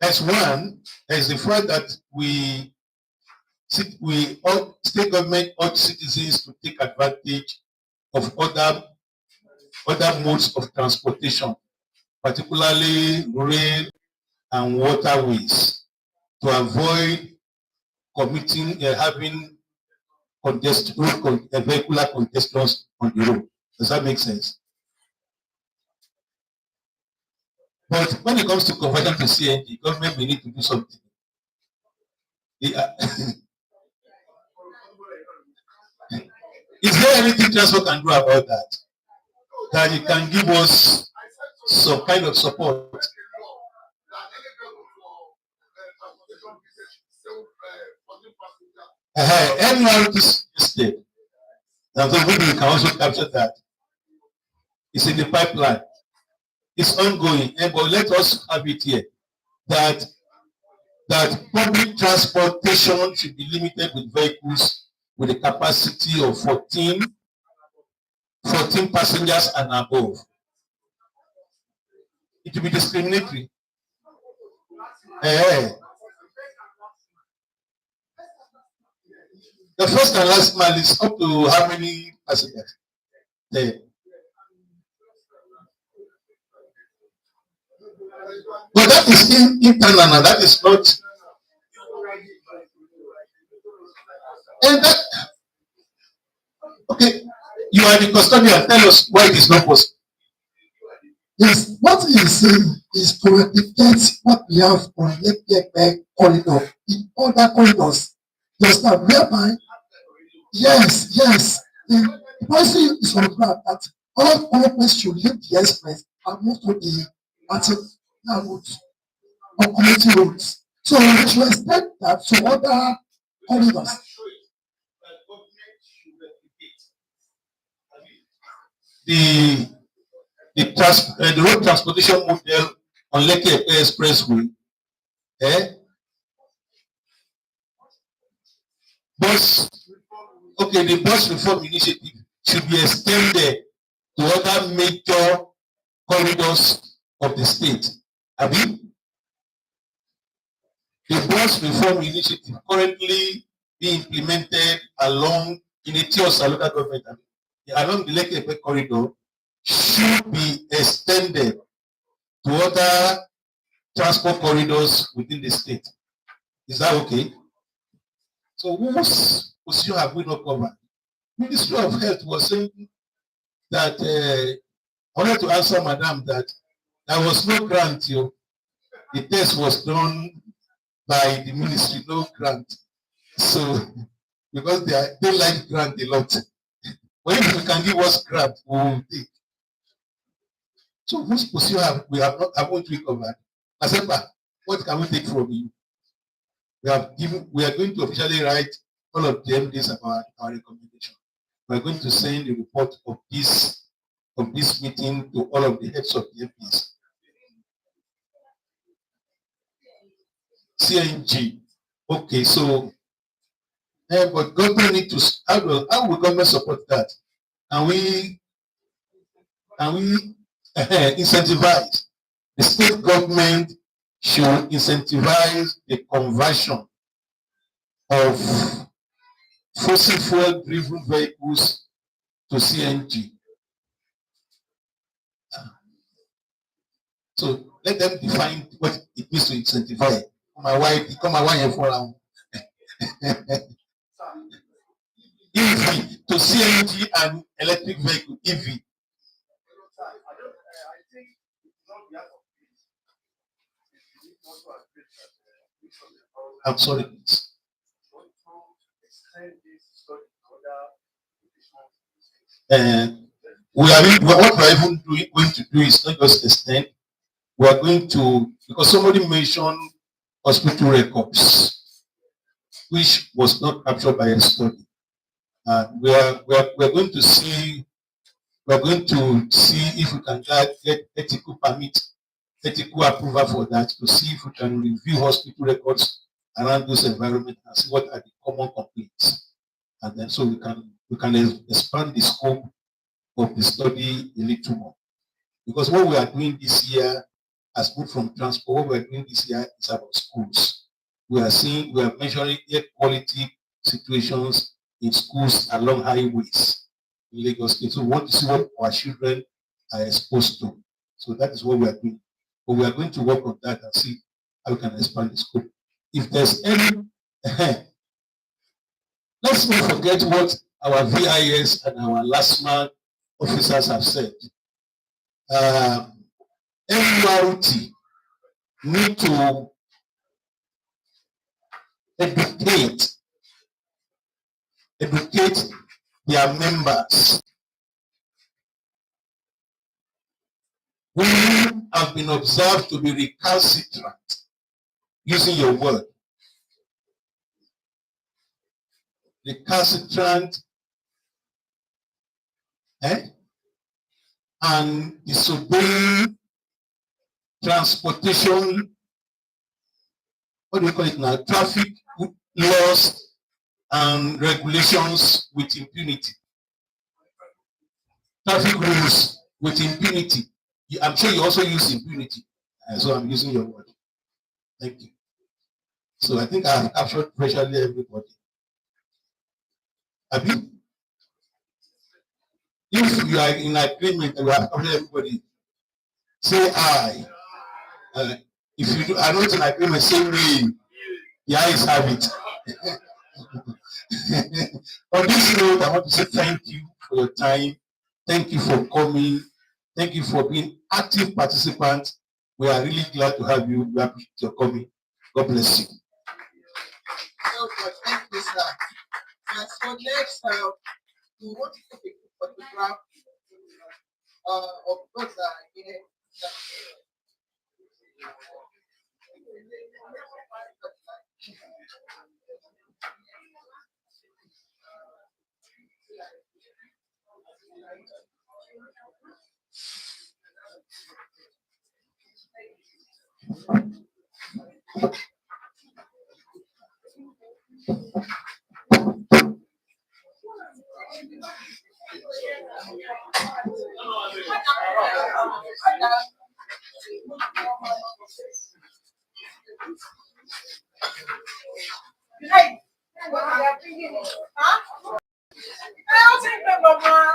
C: as one, as the fact that all state government urge citizens to take advantage of other modes of transportation, particularly rail and waterways, to avoid having vehicular congestions on the road. Does that make sense? But when it comes to conversion to CNG, government may need to do something. Is there anything transport can do about that? That you can give us some kind of support? Anyone this state, and so maybe we can also capture that. It's in the pipeline. It's ongoing. But let us have it here that public transportation should be limited with vehicles with a capacity of 14 passengers and above. It will be discriminatory. The first and last mile is up to how many passengers? But that is internal, and that is not. And that, okay, you are the custodian. Tell us why it is not possible.
J: Yes, what he is saying is to replicate what we have on the corridor in other corridors. Just that whereby, yes, the policy is on ground that all corporates should leave the express and move to the artificial routes or community roads. So we should extend that to other corridors.
C: The road transportation model on Lekki Expressway, the bus reform initiative should be extended to other major corridors of the state. The bus reform initiative currently being implemented in a Tiosa local government along the Lekki corridor should be extended to other transport corridors within the state. Is that okay? So whose position have we not covered? Ministry of Health was saying that I wanted to answer Madam that there was no grant. The test was done by the ministry, no grant. So because they like grant a lot. But if you can give us grant, we will take. So whose position haven't we covered? Asepa, what can we take from you? We are going to officially write all of the MDs about our recommendation. We are going to send a report of this meeting to all of the heads of the MPs. CNG. Okay, so but government need to how will government support that? Can we incentivize? The state government should incentivize the conversion of fossil fuel driven vehicles to CNG. So let them define what it means to incentivize. My wife, for EV to CNG and electric vehicle EV. I'm sorry, please. What we are even going to do is not just extend. We are going to, because somebody mentioned hospital records, which was not captured by a study. We are going to see. We are going to see if we can get ethical permit, ethical approval for that, to see if we can review hospital records around those environments and see what are the common complaints, and then so we can expand the scope of the study a little more. Because what we are doing this year, as good from transport, what we are doing this year is about schools. We are measuring air quality situations in schools along highways in Lagos State. So we want to see what our children are exposed to. So that is what we are doing. But we are going to work on that and see how we can expand the scope. If there's any, let's not forget what our VIS and our last man officers have said. MURT need to educate their members who have been observed to be recalcitrant, using your word, recalcitrant, and disobeying transportation, what do you call it now, traffic laws and regulations with impunity. Traffic rules with impunity. I'm sure you also use impunity. So I'm using your word. Thank you. So I think I have captured virtually everybody. Abi, if you are in agreement and we have captured everybody, say aye. If you are not in agreement, say nay. The ayes have it. On this note, I want to say thank you for your time. Thank you for coming. Thank you for being active participants. We are really glad to have you. We appreciate your coming. God bless you.
G: Thank you, sir. So next, we want to take a photograph of those that are here. Hey, what are you bringing? Huh? I'll take them, Mama.